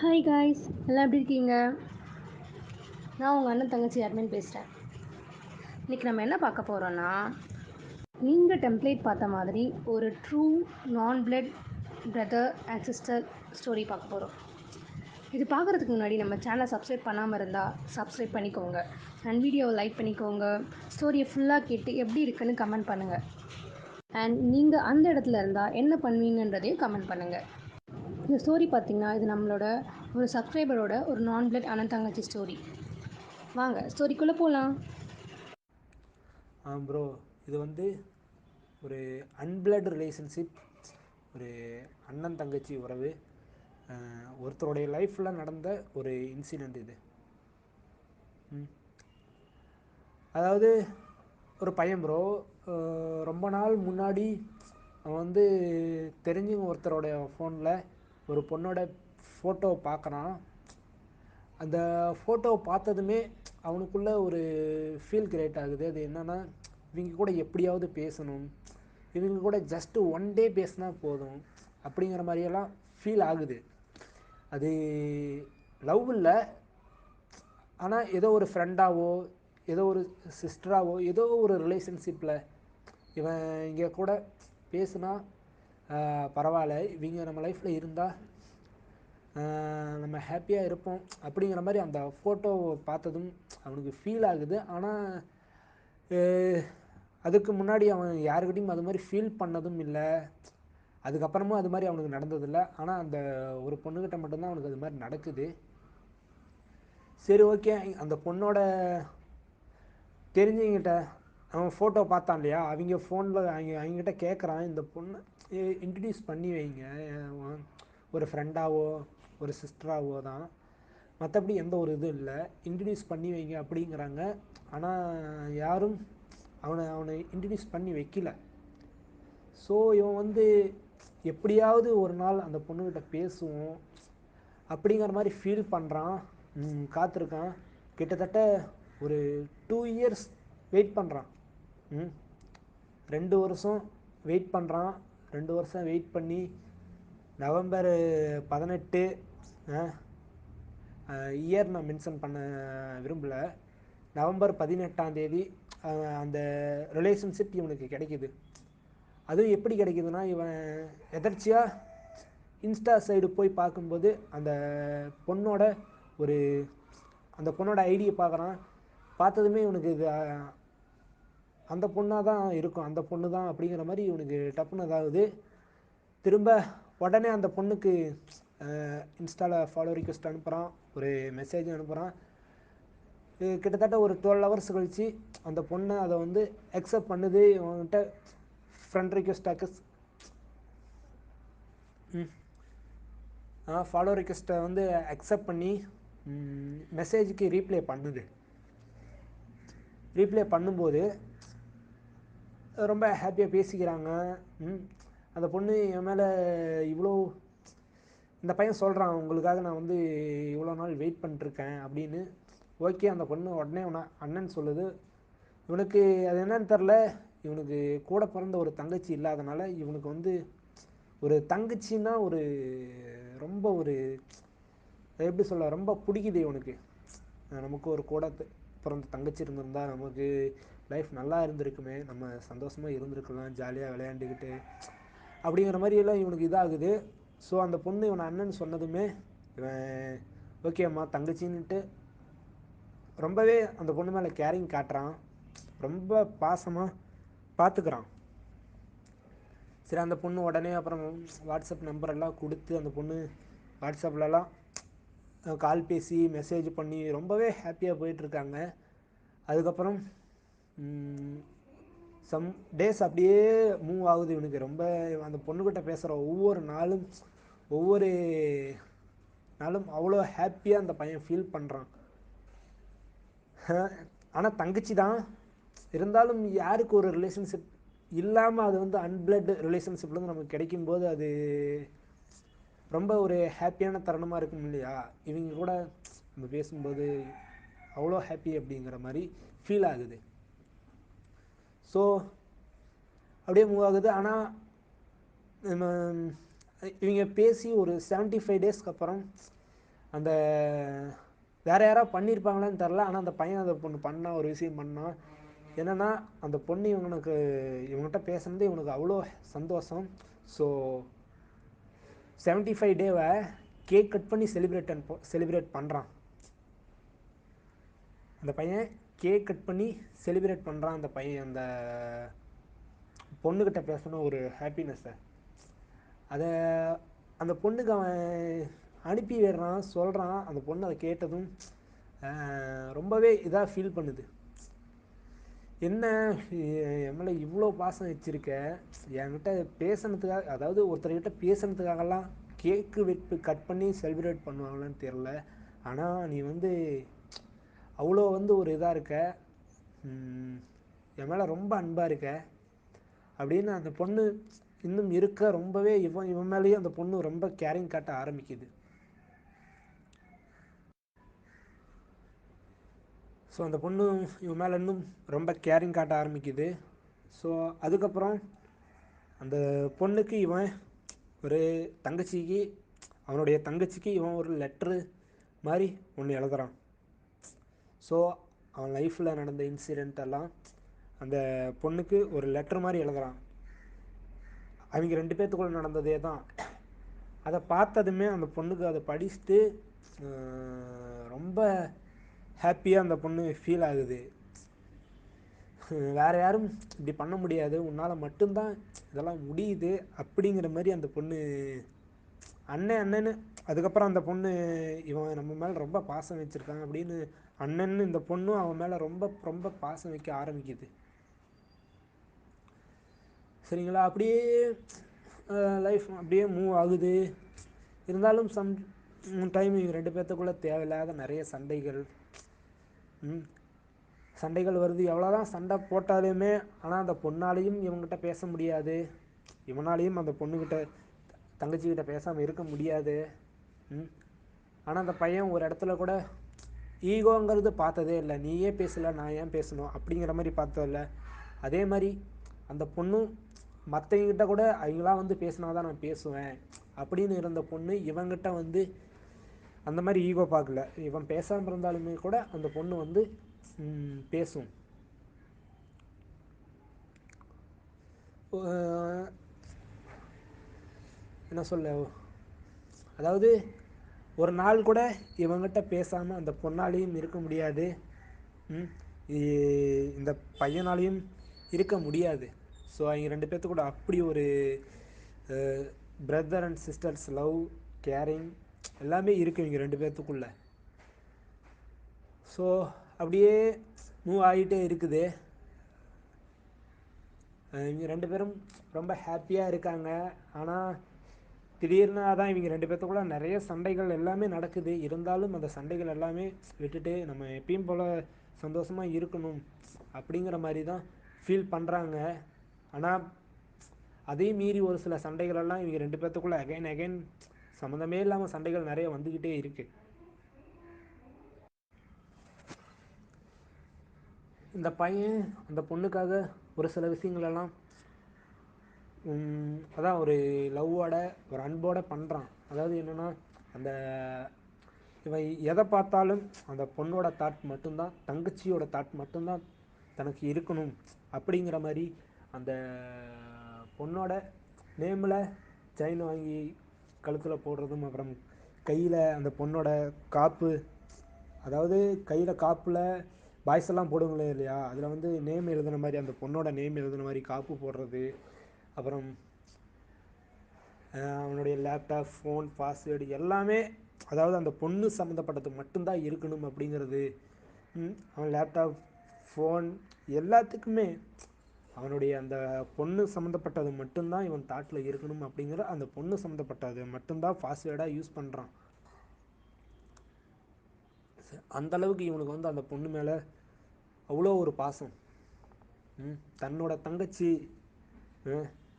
Hi guys, எல்லாம் எப்படி இருக்கீங்க? நான் உங்கள் அண்ணன் தங்கச்சி அட்மின் பேசுகிறேன். இன்றைக்கி நம்ம என்ன பார்க்க போகிறோன்னா, நீங்கள் டெம்ப்ளேட் பார்த்த மாதிரி ஒரு ட்ரூ நான் blood brother and sister story பார்க்க போகிறோம். இது பார்க்குறதுக்கு முன்னாடி நம்ம சேனலை சப்ஸ்கிரைப் பண்ணாமல் இருந்தால் சப்ஸ்கிரைப் பண்ணிக்கோங்க அண்ட் வீடியோவை லைக் பண்ணிக்கோங்க. ஸ்டோரியை ஃபுல்லாக கேட்டு எப்படி இருக்குன்னு கமெண்ட் பண்ணுங்கள். அண்ட் நீங்கள் அந்த இடத்துல இருந்தால் என்ன பண்ணுவீங்கன்றதையும் கமெண்ட் பண்ணுங்கள். இந்த ஸ்டோரி பார்த்திங்கன்னா இது நம்மளோட ஒரு சப்ஸ்கிரைபரோட ஒரு நான் பிளட் அண்ணன் தங்கச்சி ஸ்டோரி. வாங்க ஸ்டோரிக்குள்ளே போகலாம். ப்ரோ, இது வந்து ஒரு அன்பிளட் ரிலேஷன்ஷிப், ஒரு அண்ணன் தங்கச்சி உறவு, ஒருத்தருடைய லைஃப்பில் நடந்த ஒரு இன்சிடெண்ட் இது. அதாவது ஒரு பையன் ப்ரோ, ரொம்ப நாள் முன்னாடி அவன் வந்து தெரிஞ்சவங்க ஒருத்தரோடைய ஃபோனில் ஒரு பொண்ணோட ஃபோட்டோ பார்க்குறான். அந்த ஃபோட்டோவை பார்த்ததுமே அவனுக்குள்ளே ஒரு ஃபீல் கிரியேட் ஆகுது. அது என்னென்னா, இவங்க கூட எப்படியாவது பேசணும், இவங்க கூட ஜஸ்ட்டு ஒன் டே பேசினா போதும் அப்படிங்கிற மாதிரியெல்லாம் ஃபீல் ஆகுது. அது லவ் இல்லை, ஆனால் ஏதோ ஒரு ஃப்ரெண்டாவோ ஏதோ ஒரு சிஸ்டராவோ ஏதோ ஒரு ரிலேஷன்ஷிப்பில் இவன் இங்கே கூட பேசுனா பரவாயில்ல, இவங்க நம்ம லைஃப்பில் இருந்தால் நம்ம ஹாப்பியாக இருப்போம் அப்படிங்கிற மாதிரி அந்த ஃபோட்டோவை பார்த்ததும் அவனுக்கு ஃபீல் ஆகுது. ஆனால் அதுக்கு முன்னாடி அவன் யாருக்கிட்டையும் அது மாதிரி ஃபீல் பண்ணதும் இல்லை, அதுக்கப்புறமும் அது மாதிரி அவனுக்கு நடந்ததில்லை. ஆனால் அந்த ஒரு பொண்ணுக்கிட்ட மட்டும்தான் அவனுக்கு அது மாதிரி நடக்குது. சரி, ஓகே, அந்த பொண்ணோட தெரிஞ்சவங்கிட்ட அவன் ஃபோட்டோ பார்த்தான் இல்லையா, அவங்க ஃபோனில் அவங்ககிட்ட கேட்குறான், இந்த பொண்ணை இன்ட்ரடியூஸ் பண்ணி வைங்க, ஒரு ஃப்ரெண்டாவோ ஒரு சிஸ்டராகவோ தான், மற்றபடி எந்த ஒரு இதுவும் இல்லை, இன்ட்ரடியூஸ் பண்ணி வைங்க அப்படிங்கிறாங்க. ஆனால் யாரும் அவனை இன்ட்ரடியூஸ் பண்ணி வைக்கல. ஸோ இவன் வந்து எப்படியாவது ஒரு நாள் அந்த பொண்ணுக்கிட்ட பேசுவோம் அப்படிங்கிற மாதிரி ஃபீல் பண்ணுறான், காத்திருக்கான். கிட்டத்தட்ட ஒரு 2 இயர்ஸ் வெயிட் பண்ணுறான். 2 வருஷம் வெயிட் பண்ணுறான். 2 வருஷம் வெயிட் பண்ணி நவம்பர் 18, இயர் நான் மென்ஷன் பண்ண விரும்பலை, நவம்பர் 18ஆம் தேதி அந்த ரிலேஷன்ஷிப் இவனுக்கு கிடைக்கிது. அதுவும் எப்படி கிடைக்கிதுன்னா, இவன் எதர்ச்சியாக இன்ஸ்டா சைடு போய் பார்க்கும்போது அந்த பொண்ணோட ஐடியை பார்க்குறான். பார்த்ததுமே இவனுக்கு இது அந்த பொண்ணாக தான் இருக்கும், அந்த பொண்ணு தான் அப்படிங்கிற மாதிரி இவனுக்கு டப்புன்னு அதாவது திரும்ப உடனே அந்த பொண்ணுக்கு இன்ஸ்டாவில் ஃபாலோ ரிக்வெஸ்ட் அனுப்புகிறான், ஒரு மெசேஜ் அனுப்புகிறான். கிட்டத்தட்ட ஒரு 12 ஹவர்ஸ் கழித்து அந்த பொண்ணை அதை வந்து அக்செப்ட் பண்ணுது. இவன்கிட்ட ஃப்ரெண்ட் ரிக்வெஸ்ட்டாக ஃபாலோ ரிக்வெஸ்ட்டை வந்து அக்செப்ட் பண்ணி மெசேஜுக்கு ரீப்ளே பண்ணுது. ரீப்ளே பண்ணும்போது ரொம்ப ஹாப்பியாக பேசிக்கிறாங்க. அந்த பொண்ணு என் மேலே இவ்வளோ, இந்த பையன் சொல்கிறான், உங்களுக்காக நான் வந்து இவ்வளோ நாள் வெயிட் பண்ணிட்டுருக்கேன் அப்படின்னு. ஓகே, அந்த பொண்ணு உடனே அண்ணன் சொல்லுது. இவனுக்கு அது என்னன்னு தெரில, இவனுக்கு கூட பிறந்த ஒரு தங்கச்சி இல்லாதனால இவனுக்கு வந்து ஒரு தங்கச்சின்னா ஒரு ரொம்ப ஒரு எப்படி சொல்ல, ரொம்ப பிடிக்குது இவனுக்கு. நமக்கு ஒரு கூட பிறந்த தங்கச்சி இருந்திருந்தால் நமக்கு லைஃப் நல்லா இருந்திருக்குமே, நம்ம சந்தோஷமாக இருந்திருக்கலாம், ஜாலியாக விளையாண்டுக்கிட்டு அப்படிங்கிற மாதிரியெல்லாம் இவனுக்கு இதாகுது. ஸோ அந்த பொண்ணு இவன் அண்ணன் சொன்னதுமே இவன் ஓகேம்மா தங்கச்சின்னுட்டு ரொம்பவே அந்த பொண்ணு மேலே கேரிங் காட்டுறான், ரொம்ப பாசமாக பார்த்துக்கிறான். சரி, அந்த பொண்ணு உடனே அப்புறம் வாட்ஸ்அப் நம்பரெல்லாம் கொடுத்து அந்த பொண்ணு வாட்ஸ்அப்லலாம் கால் பேசி மெசேஜ் பண்ணி ரொம்பவே ஹாப்பியாக போயிட்டுருக்காங்க. அதுக்கப்புறம் சம் டேஸ் அப்படியே மூவ் ஆகுது. இவனுக்கு ரொம்ப அந்த பொண்ணுக்கிட்ட பேசுகிற ஒவ்வொரு நாளும் அவ்வளோ ஹாப்பியாக அந்த பையன் ஃபீல் பண்ணுறான். ஆனால் தங்கச்சி தான் இருந்தாலும் யாருக்கு ஒரு ரிலேஷன்ஷிப் இல்லாமல் அது வந்து அன்பிளட் ரிலேஷன்ஷிப்லேருந்து நமக்கு கிடைக்கும்போது அது ரொம்ப ஒரு ஹாப்பியான தருணமாக இருக்கும் இல்லையா. இவங்க கூட நம்ம பேசும்போது அவ்வளோ ஹாப்பி அப்படிங்கிற மாதிரி ஃபீல் ஆகுது. ஸோ அப்படியே மூவ் ஆகுது. ஆனால் இவங்க பேசி ஒரு 75 டேஸ்க்கு அப்புறம் அந்த வேறு யாராவது பண்ணியிருப்பாங்களான்னு தெரில. ஆனால் அந்த பையன் அந்த பொண்ணு பண்ணால் ஒரு விஷயம் பண்ணான். என்னென்னா அந்த பொண்ணு இவங்ககிட்ட பேசுனது இவனுக்கு அவ்வளோ சந்தோஷம். ஸோ 75 டேவை கேக் கட் பண்ணி செலிப்ரேட் பண்ணுறான் அந்த பையன். கேக் கட் பண்ணி செலிப்ரேட் பண்ணுறான் அந்த பையன். அந்த பொண்ணுக்கிட்ட பேசணும் ஒரு ஹாப்பினஸ்ஸை அதை அந்த பொண்ணுக்கு அவன் அனுப்பி விடுறான், சொல்கிறான். அந்த பொண்ணு அதை கேட்டதும் ரொம்பவே இதாக ஃபீல் பண்ணுது. என்ன என் மேலே இவ்வளோ பாசம் வச்சுருக்க, என்கிட்ட பேசுனதுக்காக, அதாவது ஒருத்தர்கிட்ட பேசுனதுக்காகலாம் கேக்கு வெட்டு கட் பண்ணி செலிப்ரேட் பண்ணுவாங்களான்னு தெரில. ஆனால் நீ அவ்வளோ ஒரு இதாக இருக்க, என் மேலே ரொம்ப அன்பாக இருக்க அப்படின்னு அந்த பொண்ணு இன்னும் இருக்க ரொம்பவே இவன் மேலேயும் அந்த பொண்ணு ரொம்ப கேரிங் காட்ட ஆரம்பிக்குது. ஸோ அந்த பொண்ணு இவன் மேலே இன்னும் ரொம்ப கேரிங் காட்ட ஆரம்பிக்குது. ஸோ அதுக்கப்புறம் அந்த பொண்ணுக்கு இவன் ஒரு தங்கச்சிக்கு, அவனுடைய தங்கச்சிக்கு இவன் ஒரு லெட்ரு மாதிரி ஒன்று எழுதுறான். ஸோ அவன் லைஃப்பில் நடந்த இன்சிடெண்ட் எல்லாம் அந்த பொண்ணுக்கு ஒரு லெட்ரு மாதிரி எழுதுறான். அவங்க 2 பேர்த்துக்குள்ள நடந்ததே தான். அதை பார்த்ததுமே அந்த பொண்ணுக்கு அதை படிச்சுட்டு ரொம்ப ஹாப்பியாக அந்த பொண்ணு ஃபீல் ஆகுது. வேறு யாரும் இப்படி பண்ண முடியாது, உன்னால் மட்டும்தான் இதெல்லாம் முடியுது அப்படிங்கிற மாதிரி அந்த பொண்ணு அண்ணன்னு. அதுக்கப்புறம் அந்த பொண்ணு இவன் நம்ம மேலே ரொம்ப பாசம் வச்சுருக்கான் அப்படின்னு அண்ணன்னு இந்த பொண்ணும் அவன் மேலே ரொம்ப ரொம்ப பாசம் வைக்க ஆரம்பிக்குது. சரிங்களா? அப்படியே லைஃப் அப்படியே மூவ் ஆகுது. இருந்தாலும் டைம் இவங்க 2 பேர்த்துக்குள்ளே தேவையில்லாத நிறைய சண்டைகள் வருது. எவ்வளோதான் சண்டை போட்டாலுமே ஆனால் அந்த பொண்ணாலையும் இவங்ககிட்ட பேச முடியாது, இவனாலையும் அந்த பொண்ணுக்கிட்ட தங்கச்சிக்கிட்ட பேசாமல் இருக்க முடியாது. ஆனால் அந்த பையன் ஒரு இடத்துல கூட ஈகோங்கிறது பார்த்ததே இல்லை. நீயே பேசலை, நான் ஏன் பேசணும் அப்படிங்கிற மாதிரி பார்த்ததில்ல. அதே மாதிரி அந்த பொண்ணும் மற்றவங்கிட்ட கூட அவங்களாம் பேசினாதான் நான் பேசுவேன் அப்படின்னு இருந்த பொண்ணு இவங்கிட்ட அந்த மாதிரி ஈகோ பார்க்கல. இவன் பேசாமல் இருந்தாலுமே கூட அந்த பொண்ணு பேசும். என்ன சொல்ல, அதாவது ஒரு நாள் கூட இவங்கிட்ட பேசாமல் அந்த பொண்ணாலையும் இருக்க முடியாது, இந்த பையனாலையும் இருக்க முடியாது. ஸோ அவங்க 2 பேர்த்து கூட அப்படி ஒரு brother and sisters love, caring எல்லாமே இருக்குது இவங்க 2 பேர்த்துக்குள்ள. ஸோ அப்படியே மூவ் ஆகிட்டே இருக்குது. இவங்க 2 பேரும் ரொம்ப ஹாப்பியாக இருக்காங்க. ஆனால் திடீர்னு அதான் இவங்க 2 பேர்த்துக்குள்ள நிறைய சண்டைகள் எல்லாமே நடக்குது. இருந்தாலும் அந்த சண்டைகள் எல்லாமே விட்டுட்டு நம்ம எப்பயும் போல் சந்தோஷமாக இருக்கணும் அப்படிங்கிற மாதிரி தான் ஃபீல் பண்ணுறாங்க. ஆனால் அதையும் மீறி ஒரு சில சண்டைகளெல்லாம் இவங்க 2 பேர்த்துக்குள்ளே அகைன் சம்மந்தமே இல்லாமல் சண்டைகள் நிறைய வந்துக்கிட்டே இருக்குது. இந்த பையன் அந்த பொண்ணுக்காக ஒரு சில விஷயங்களெல்லாம் அதான் ஒரு லவ்வோட ஒரு அன்போடு பண்ணுறான். அதாவது என்னென்னா அந்த இவன் எதை பார்த்தாலும் அந்த பொண்ணோட தாட் மட்டும்தான், தங்கச்சியோட தாட் மட்டும்தான் தனக்கு இருக்கணும் அப்படிங்கிற மாதிரி அந்த பொண்ணோட நேமில் செயின் வாங்கி கழுத்தில் போடுறதும், அப்புறம் கையில் அந்த பொண்ணோட காப்பு, அதாவது கையில் காப்பில் பாய்ஸ் எல்லாம் போடுங்களே இல்லையா, அதில் நேம் எழுதுன மாதிரி அந்த பொண்ணோட நேம் எழுதுன மாதிரி காப்பு போடுறது, அப்புறம் அவனுடைய லேப்டாப், ஃபோன், பாஸ்வேர்டு எல்லாமே அதாவது அந்த பொண்ணு சம்மந்தப்பட்டது மட்டும்தான் இருக்கணும் அப்படிங்கிறது. அவன் லேப்டாப், ஃபோன் எல்லாத்துக்குமே அவனுடைய அந்த பொண்ணு சம்மந்தப்பட்டது மட்டும்தான் இவன் தாட்டில் இருக்கணும் அப்படிங்கிற அந்த பொண்ணு சம்மந்தப்பட்டது மட்டும்தான் பாஸ்வேர்டாக யூஸ் பண்ணுறான். அந்தளவுக்கு இவனுக்கு அந்த பொண்ணு மேலே அவ்வளோ ஒரு பாசம். தன்னோட தங்கச்சி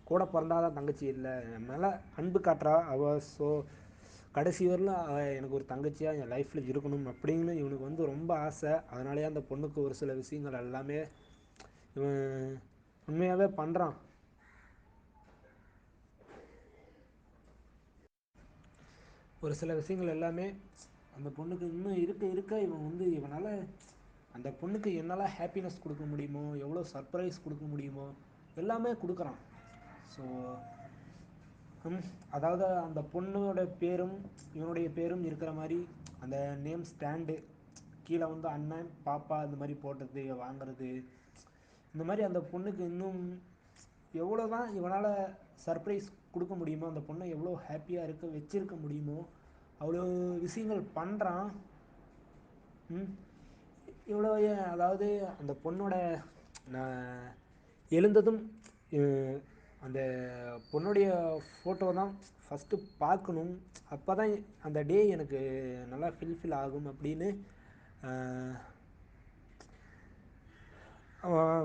கூட பிறந்தாதான் தங்கச்சி இல்லை, என் மேலே அன்பு காட்டுறா அவள். ஸோ கடைசி வரலும் அவள் எனக்கு ஒரு தங்கச்சியாக என் லைஃப்பில் இருக்கணும் அப்படின்னு இவனுக்கு ரொம்ப ஆசை. அதனாலேயே அந்த பொண்ணுக்கு ஒரு சில விஷயங்கள் எல்லாமே இவன் உண்மையாகவே பண்ணுறான். ஒரு சில விஷயங்கள் எல்லாமே அந்த பொண்ணுக்கு இன்னும் இருக்க இருக்க இவன் வந்து இவனால் அந்த பொண்ணுக்கு என்னெல்லாம் ஹாப்பினஸ் கொடுக்க முடியுமோ, எவ்வளோ சர்ப்ரைஸ் கொடுக்க முடியுமோ எல்லாமே கொடுக்குறான். ஸோ அதாவது அந்த பொண்ணோட பேரும் இவனுடைய பேரும் இருக்கிற மாதிரி அந்த நேம் ஸ்டாண்டு கீழே வந்து அண்ணன் பாப்பா இந்த மாதிரி போடுறது வாங்குறது, இந்த மாதிரி அந்த பொண்ணுக்கு இன்னும் எவ்வளோ தான் இவனால் சர்ப்ரைஸ் கொடுக்க முடியுமோ, அந்த பொண்ணை எவ்வளோ ஹாப்பியாக வச்சிருக்க முடியுமோ அவ்வளோ விஷயங்கள் பண்ணுறான். இவ்வளோ அதாவது அந்த பொண்ணோட நான் எழுந்ததும் அந்த பொண்ணுடைய ஃபோட்டோ தான் ஃபஸ்ட்டு பார்க்கணும், அப்போ தான் அந்த டே எனக்கு நல்லா ஃபில்ஃபில் ஆகும் அப்படின்னு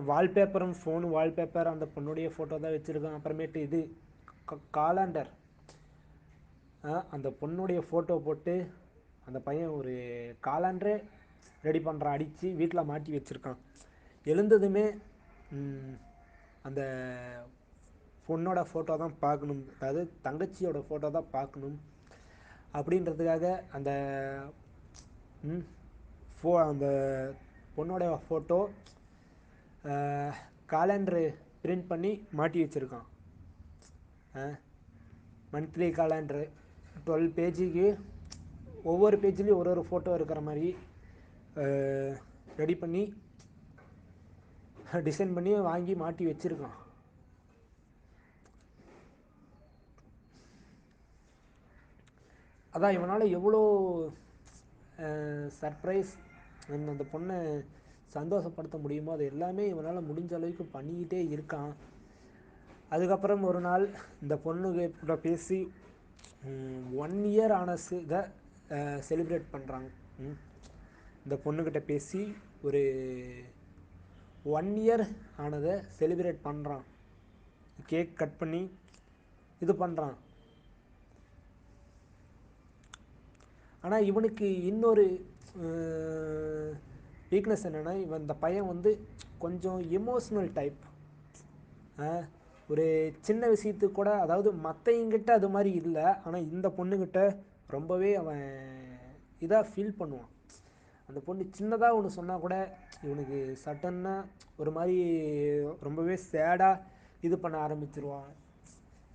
வால்பேப்பரும் ஃபோனு வால்பேப்பர் அந்த பொண்ணுடைய ஃபோட்டோ தான் வச்சுருக்கேன். அப்புறமேட்டு இது காலண்டர் அந்த பொண்ணுடைய ஃபோட்டோ போட்டு அந்த பையன் ஒரு காலண்டரே ரெடி பண்ணுறான், அடித்து வீட்டில் மாட்டி வச்சுருக்கான். எழுந்ததுமே அந்த பொண்ணோட ஃபோட்டோ தான் பார்க்கணும், அதாவது தங்கச்சியோட ஃபோட்டோ தான் பார்க்கணும் அப்படின்றதுக்காக அந்த அந்த பொண்ணோட ஃபோட்டோ காலண்டரு பிரிண்ட் பண்ணி மாட்டி வச்சுருக்கான். மந்த்லி காலண்டரு 12 பேஜுக்கு ஒவ்வொரு பேஜ்லேயும் ஒரு ஃபோட்டோ இருக்கிற மாதிரி ரெடி பண்ணி டிசைன் பண்ணி வாங்கி மாட்டி வச்சுருக்கான். அதான் இவனால் எவ்வளோ சர்ப்ரைஸ் அந்த பொண்ணை சந்தோஷப்படுத்த முடியுமோ அது எல்லாமே இவனால் முடிஞ்ச அளவுக்கு பண்ணிக்கிட்டே இருக்கான். அதுக்கப்புறம் ஒரு நாள் இந்த பொண்ணுகிட்ட பேசி 1 இயர் இதை செலிப்ரேட் பண்ணுறாங்க. இந்த பொண்ணுக்கிட்ட பேசி ஒரு 1 இயர் ஆனதை செலிப்ரேட் பண்ணுறான். கேக் கட் பண்ணி இது பண்ணுறான். ஆனால் இவனுக்கு இன்னொரு வீக்னஸ் என்னென்னா, இவன் இந்த பையன் வந்து கொஞ்சம் எமோஷ்னல் டைப். ஒரு சின்ன விஷயத்துக்கு கூட, அதாவது மற்றவங்கிட்ட அது மாதிரி இல்லை, ஆனால் இந்த பொண்ணுக்கிட்ட ரொம்பவே அவன் இதாக ஃபீல் பண்ணுவான். அந்த பொண்ணு சின்னதாக ஒன்று சொன்னால் கூட இவனுக்கு சட்டன்னாக ஒரு மாதிரி ரொம்பவே சேடாக இது பண்ண ஆரம்பிச்சிருவான்.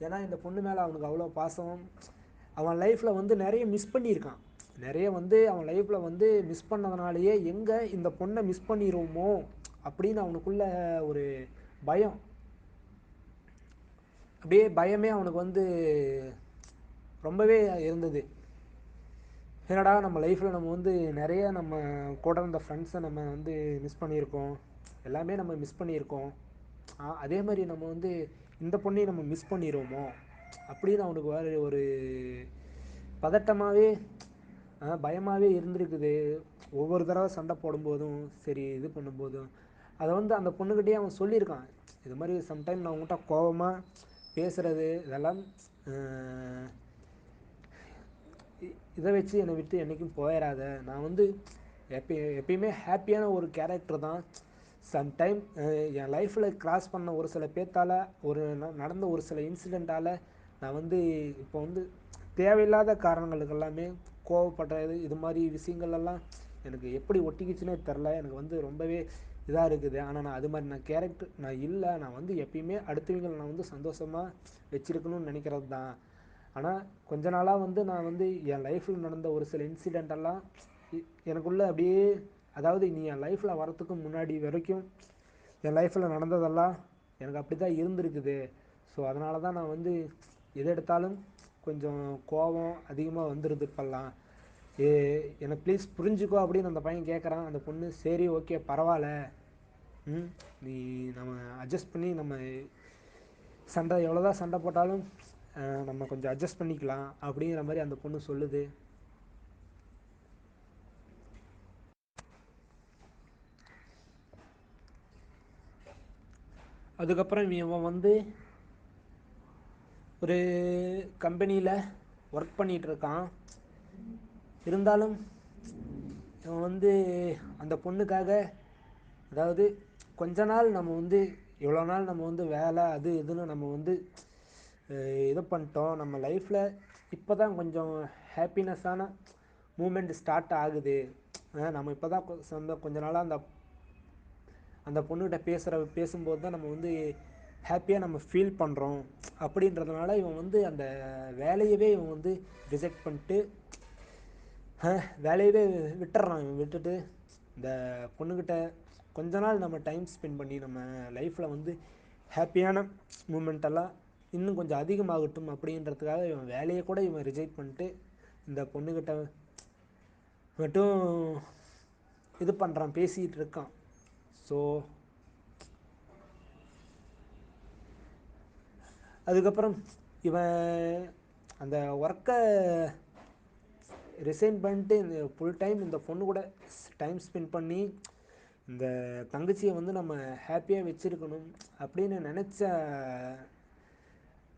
ஏன்னா இந்த பொண்ணு மேலே அவனுக்கு அவ்வளோ பாசம். அவன் லைஃப்பில் வந்து நிறைய மிஸ் பண்ணியிருக்கான். நிறைய வந்து அவன் லைஃப்பில் வந்து மிஸ் பண்ணதுனாலேயே எங்கே இந்த பொண்ணை மிஸ் பண்ணிடுவோமோ அப்படின்னு அவனுக்குள்ள ஒரு பயம், அப்படியே பயமே அவனுக்கு வந்து ரொம்பவே இருந்தது. என்னடா நம்ம லைஃப்பில் நம்ம வந்து நிறைய நம்ம கூட இருந்த ஃப்ரெண்ட்ஸை நம்ம வந்து மிஸ் பண்ணியிருக்கோம், எல்லாமே நம்ம மிஸ் பண்ணியிருக்கோம், அதே மாதிரி நம்ம வந்து இந்த பொண்ணையும் நம்ம மிஸ் பண்ணிடுவோமோ அப்படின்னு அவனுக்கு வேறு ஒரு பதட்டமாகவே பயமாகவே இருந்திருக்குது. ஒவ்வொரு தடவை சண்டை போடும்போதும் சரி இது பண்ணும்போதும் அதை வந்து அந்த பொண்ணுக்கிட்டே அவன் சொல்லியிருக்கான். இது மாதிரி சம்டைம் நான் உங்கள்கிட்ட கோபமாக பேசுகிறது இதெல்லாம் இதை வச்சு என்னை விட்டு என்றைக்கும் போயிடாத. நான் வந்து எப்பயுமே ஹாப்பியான ஒரு கேரக்டர் தான். சம்டைம் என் லைஃப்பில் க்ராஸ் பண்ண ஒரு சில பேர்த்தால் நடந்த ஒரு சில இன்சிடெண்ட்டால் நான் வந்து இப்போ வந்து தேவையில்லாத காரணங்களுக்கு எல்லாமே கோவப்படுறது, இது மாதிரி விஷயங்கள்லாம் எனக்கு எப்படி ஒட்டிக்கிச்சுன்னே தெரில. எனக்கு வந்து ரொம்பவே இதாக இருக்குது. ஆனால் நான் அது மாதிரி கேரக்டர் நான் இல்லை. நான் வந்து எப்பயுமே அடுத்தவங்களை நான் வந்து சந்தோஷமாக வச்சுருக்கணும்னு நினைக்கிறது தான். ஆனால் கொஞ்ச நாளாக வந்து நான் வந்து என் லைஃப்பில் நடந்த ஒரு சில இன்சிடெண்ட்டெல்லாம் எனக்குள்ளே அப்படியே, அதாவது நீ என் லைஃப்பில் வரத்துக்கு முன்னாடி வரைக்கும் என் லைஃப்பில் நடந்ததெல்லாம் எனக்கு அப்படி தான் இருந்திருக்குது. ஸோ அதனால தான் நான் வந்து எது எடுத்தாலும் கொஞ்சம் கோபம் அதிகமாக வந்துடுது இப்போல்லாம். என்னை ப்ளீஸ் புரிஞ்சுக்கோ அப்படின்னு அந்த பையன் கேட்குறான். அந்த பொண்ணு சரி ஓகே பரவாயில்ல, நீ நம்ம அட்ஜஸ்ட் பண்ணி நம்ம சண்டை எவ்வளோதான் சண்டை போட்டாலும் நம்ம கொஞ்சம் அட்ஜஸ்ட் பண்ணிக்கலாம் அப்படிங்கிற மாதிரி அந்த பொண்ணு சொல்லுது. அதுக்கப்புறம் இவன் வந்து ஒரு கம்பெனியில் ஒர்க் பண்ணிகிட்ருக்கான். இருந்தாலும் இவன் வந்து அந்த பொண்ணுக்காக, அதாவது கொஞ்ச நாள் நம்ம வந்து இவ்வளோ நாள் நம்ம வந்து வேலை அது இதுன்னு நம்ம வந்து இது பண்ணிட்டோம். நம்ம லைஃப்பில் இப்போ தான் கொஞ்சம் ஹாப்பினஸ்ஸான மூமெண்ட் ஸ்டார்ட் ஆகுது. நம்ம இப்போ தான் கொஞ்ச நாளாக அந்த அந்த பொண்ணுகிட்ட பேசும்போது தான் நம்ம வந்து ஹாப்பியாக நம்ம ஃபீல் பண்ணுறோம் அப்படின்றதுனால இவன் வந்து அந்த வேலையவே இவன் வந்து ரிஜெக்ட் பண்ணிட்டு வேலையவே விட்டுறான். இவன் விட்டுட்டு இந்த பொண்ணுக்கிட்ட கொஞ்ச நாள் நம்ம டைம் ஸ்பெண்ட் பண்ணி நம்ம லைஃப்பில் வந்து ஹாப்பியான மூமெண்டெல்லாம் இன்னும் கொஞ்சம் அதிகமாகட்டும் அப்படின்றதுக்காக இவன் வேலையை கூட இவன் ரிஜெக்ட் பண்ணிட்டு இந்த பொண்ணுக்கிட்ட மட்டும் இது பண்ணுறான், பேசிகிட்டு இருக்கான். ஸோ அதுக்கப்புறம் இவன் அந்த ஒர்க்கை ரிசைன் பண்ணிட்டு இந்த ஃபுல் டைம் இந்த பொண்ணு கூட டைம் ஸ்பெண்ட் பண்ணி இந்த தங்கச்சியை வந்து நம்ம ஹாப்பியாக வச்சுருக்கணும் அப்படின்னு நினச்ச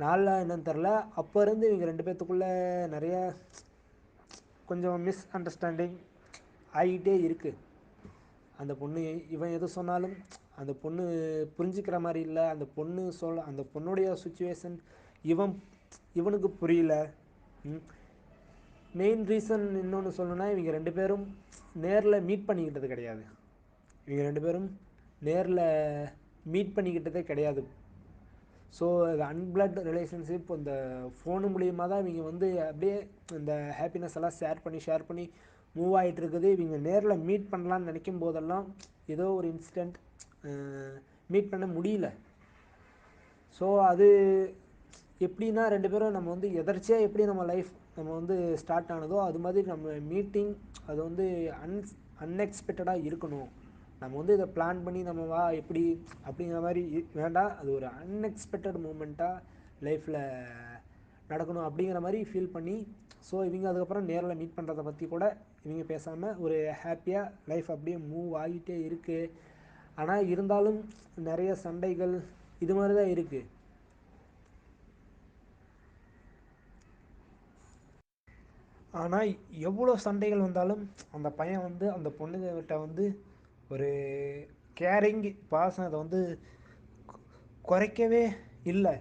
நாளில் என்னன்னு தெரில. அப்போ இருந்து இவங்க 2 பேர்த்துக்குள்ளே நிறையா கொஞ்சம் மிஸ் அண்டர்ஸ்டாண்டிங் ஆகிட்டே இருக்குது. அந்த பொண்ணு இவன் எது சொன்னாலும் அந்த பொண்ணு புரிஞ்சுக்கிற மாதிரி இல்லை. அந்த பொண்ணுடைய சுச்சுவேஷன் இவனுக்கு புரியல. மெயின் ரீசன் இன்னொன்று சொல்லணுன்னா, இவங்க 2 பேரும் நேரில் மீட் பண்ணிக்கிட்டது கிடையாது. இவங்க 2 பேரும் நேரில் மீட் பண்ணிக்கிட்டதே கிடையாது. ஸோ அது அன்பிளட் ரிலேஷன்ஷிப் இந்த ஃபோனு மூலியமாக தான் இவங்க வந்து அப்படியே இந்த ஹாப்பினஸ் எல்லாம் ஷேர் பண்ணி மூவ் ஆகிட்டு இருக்குது. இவங்க நேரில் மீட் பண்ணலான்னு நினைக்கும் போதெல்லாம் ஏதோ ஒரு இன்சிடெண்ட் மீட் பண்ண முடியல. ஸோ அது எப்படின்னா 2 பேரும் நம்ம வந்து எதர்ச்சியாக எப்படி நம்ம லைஃப் நம்ம வந்து ஸ்டார்ட் ஆனதோ அது மாதிரி நம்ம மீட்டிங் அது வந்து அன்எக்ஸ்பெக்டடாக இருக்கணும். நம்ம வந்து இதை பிளான் பண்ணி நம்ம வா எப்படி அப்படிங்கிற மாதிரி வேண்டாம். அது ஒரு அன்எக்ஸ்பெக்டட் மூமெண்ட்டாக லைஃப்பில் நடக்கணும் அப்படிங்கிற மாதிரி ஃபீல் பண்ணி ஸோ இவங்க அதுக்கப்புறம் நேரில் மீட் பண்ணுறதை பற்றி கூட இவங்க பேசாமல் ஒரு ஹாப்பியாக லைஃப் அப்படியே மூவ் ஆகிட்டே இருக்குது. ஆனால் இருந்தாலும் நிறைய சண்டைகள் இது மாதிரி தான் இருக்குது. ஆனால் எவ்வளோ சண்டைகள் வந்தாலும் அந்த பையன் வந்து அந்த பொண்ணுகிட்ட வந்து ஒரு கேரிங் பாசம் அதை வந்து குறைக்கவே இல்லை,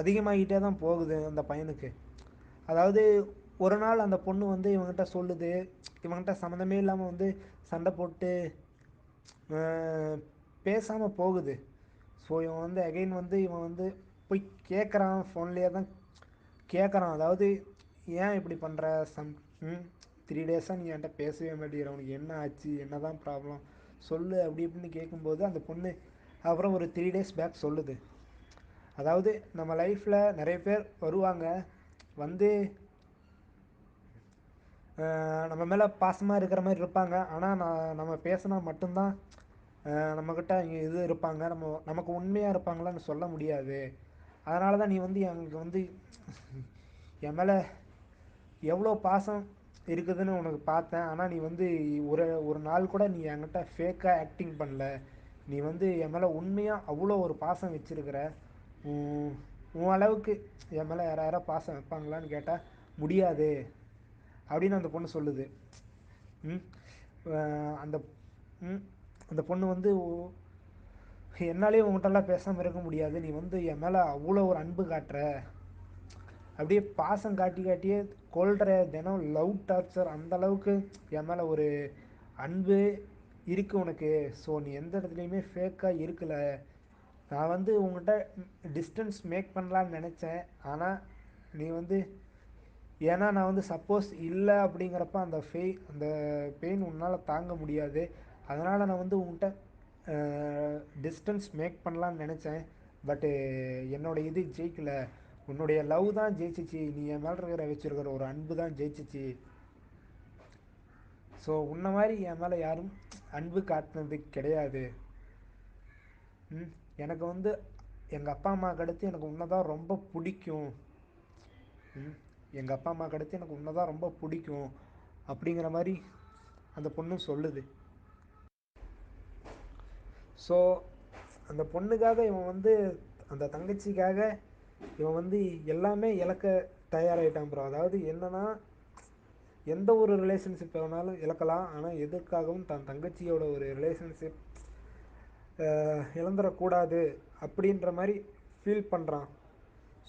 அதிகமாகிட்டே தான் போகுது அந்த பையனுக்கு. அதாவது ஒரு நாள் அந்த பொண்ணு வந்து இவங்ககிட்ட சொல்லுது, இவங்ககிட்ட சம்மந்தமே இல்லாமல் வந்து சண்டை போட்டு பேசாமல் போகுது. ஸோ இவன் வந்து அகெயின் வந்து இவன் வந்து போய் கேட்குறான், ஃபோன்லேயே தான் கேட்குறான். அதாவது ஏன் இப்படி பண்ணுற 3 டேஸாக நீ என்கிட்ட பேசவே மாட்டேங்கிற, உனக்கு என்ன ஆச்சு, என்ன தான் ப்ராப்ளம் சொல்லு அப்படி இப்படின்னு கேட்கும்போது அந்த பொண்ணு அப்புறம் ஒரு 3 டேஸ் பேக் சொல்லுது. அதாவது நம்ம லைஃப்பில் நிறைய பேர் வருவாங்க, வந்து நம்ம மேலே பாசமாக இருக்கிற மாதிரி இருப்பாங்க. ஆனால் நம்ம பேசினா மட்டும்தான் நம்மக்கிட்ட இங்கே இது இருப்பாங்க. நமக்கு உண்மையாக இருப்பாங்களான்னு சொல்ல முடியாது. அதனால தான் நீ வந்து எனக்கு வந்து என் மேலே எவ்வளோ பாசம் இருக்குதுன்னு உனக்கு பார்த்தேன். ஆனால் நீ வந்து ஒரு ஒரு நாள் கூட நீ என்கிட்ட ஃபேக்காக ஆக்டிங் பண்ணல. நீ வந்து என் மேலே உண்மையாக அவ்வளோ ஒரு பாசம் வச்சுருக்கிற. உன் உன் அளவுக்கு என் மேலே யாராவது பாசம் வைப்பாங்களான்னு கேட்டால் முடியாது அப்படின்னு அந்த பொண்ணு சொல்லுது. அந்த அந்த பொண்ணு வந்து என்னாலே உங்கள்கிட்டலாம் பேசாமல் இருக்க முடியாது, நீ வந்து என் மேலே அவ்வளோ ஒரு அன்பு காட்டுற, அப்படியே பாசம் காட்டி காட்டியே கொள்கிற, தினம் லவ் டார்ச்சர் அந்தளவுக்கு என் மேலே ஒரு அன்பு இருக்குது உனக்கு. ஸோ நீ எந்த இடத்துலையுமே ஃபேக்காக இருக்கலை. நான் வந்து உங்கள்கிட்ட டிஸ்டன்ஸ் மேக் பண்ணலான்னு நினச்சேன். ஆனால் நீ வந்து ஏன்னா நான் வந்து சப்போஸ் இல்லை அப்படிங்கிறப்ப அந்த பெயின் உன்னால் தாங்க முடியாது. அதனால் நான் வந்து உங்கள்கிட்ட டிஸ்டன்ஸ் மேக் பண்ணலான்னு நினச்சேன். பட்டு என்னோடய இது ஜெயிக்கலை, உன்னுடைய லவ் தான் ஜெயிச்சிச்சு, நீ என் மேலே வச்சுருக்கிற ஒரு அன்பு தான் ஜெயிச்சிச்சு. ஸோ உன்ன மாதிரி என் மேலே யாரும் அன்பு காட்டினது கிடையாது. எனக்கு வந்து எங்கள் அப்பா அம்மாவுக்கு அடுத்து எனக்கு உன்னை தான் ரொம்ப பிடிக்கும். எங்கள் அப்பா அம்மாவுக்கு அடுத்து எனக்கு உன்னை தான் ரொம்ப பிடிக்கும் அப்படிங்கிற மாதிரி அந்த பொண்ணு சொல்லுது. ஸோ அந்த பொண்ணுக்காக இவன் வந்து அந்த தங்கச்சிக்காக இவன் வந்து எல்லாமே இழக்க தயாராகிட்டான் ப்ரோ. அதாவது என்னென்னா எந்த ஒரு ரிலேஷன்ஷிப் வேணாலும் இழக்கலாம், ஆனால் எதற்காகவும் தன் தங்கச்சியோட ஒரு ரிலேஷன்ஷிப் இழந்துடக்கூடாது அப்படின்ற மாதிரி ஃபீல் பண்ணுறான்.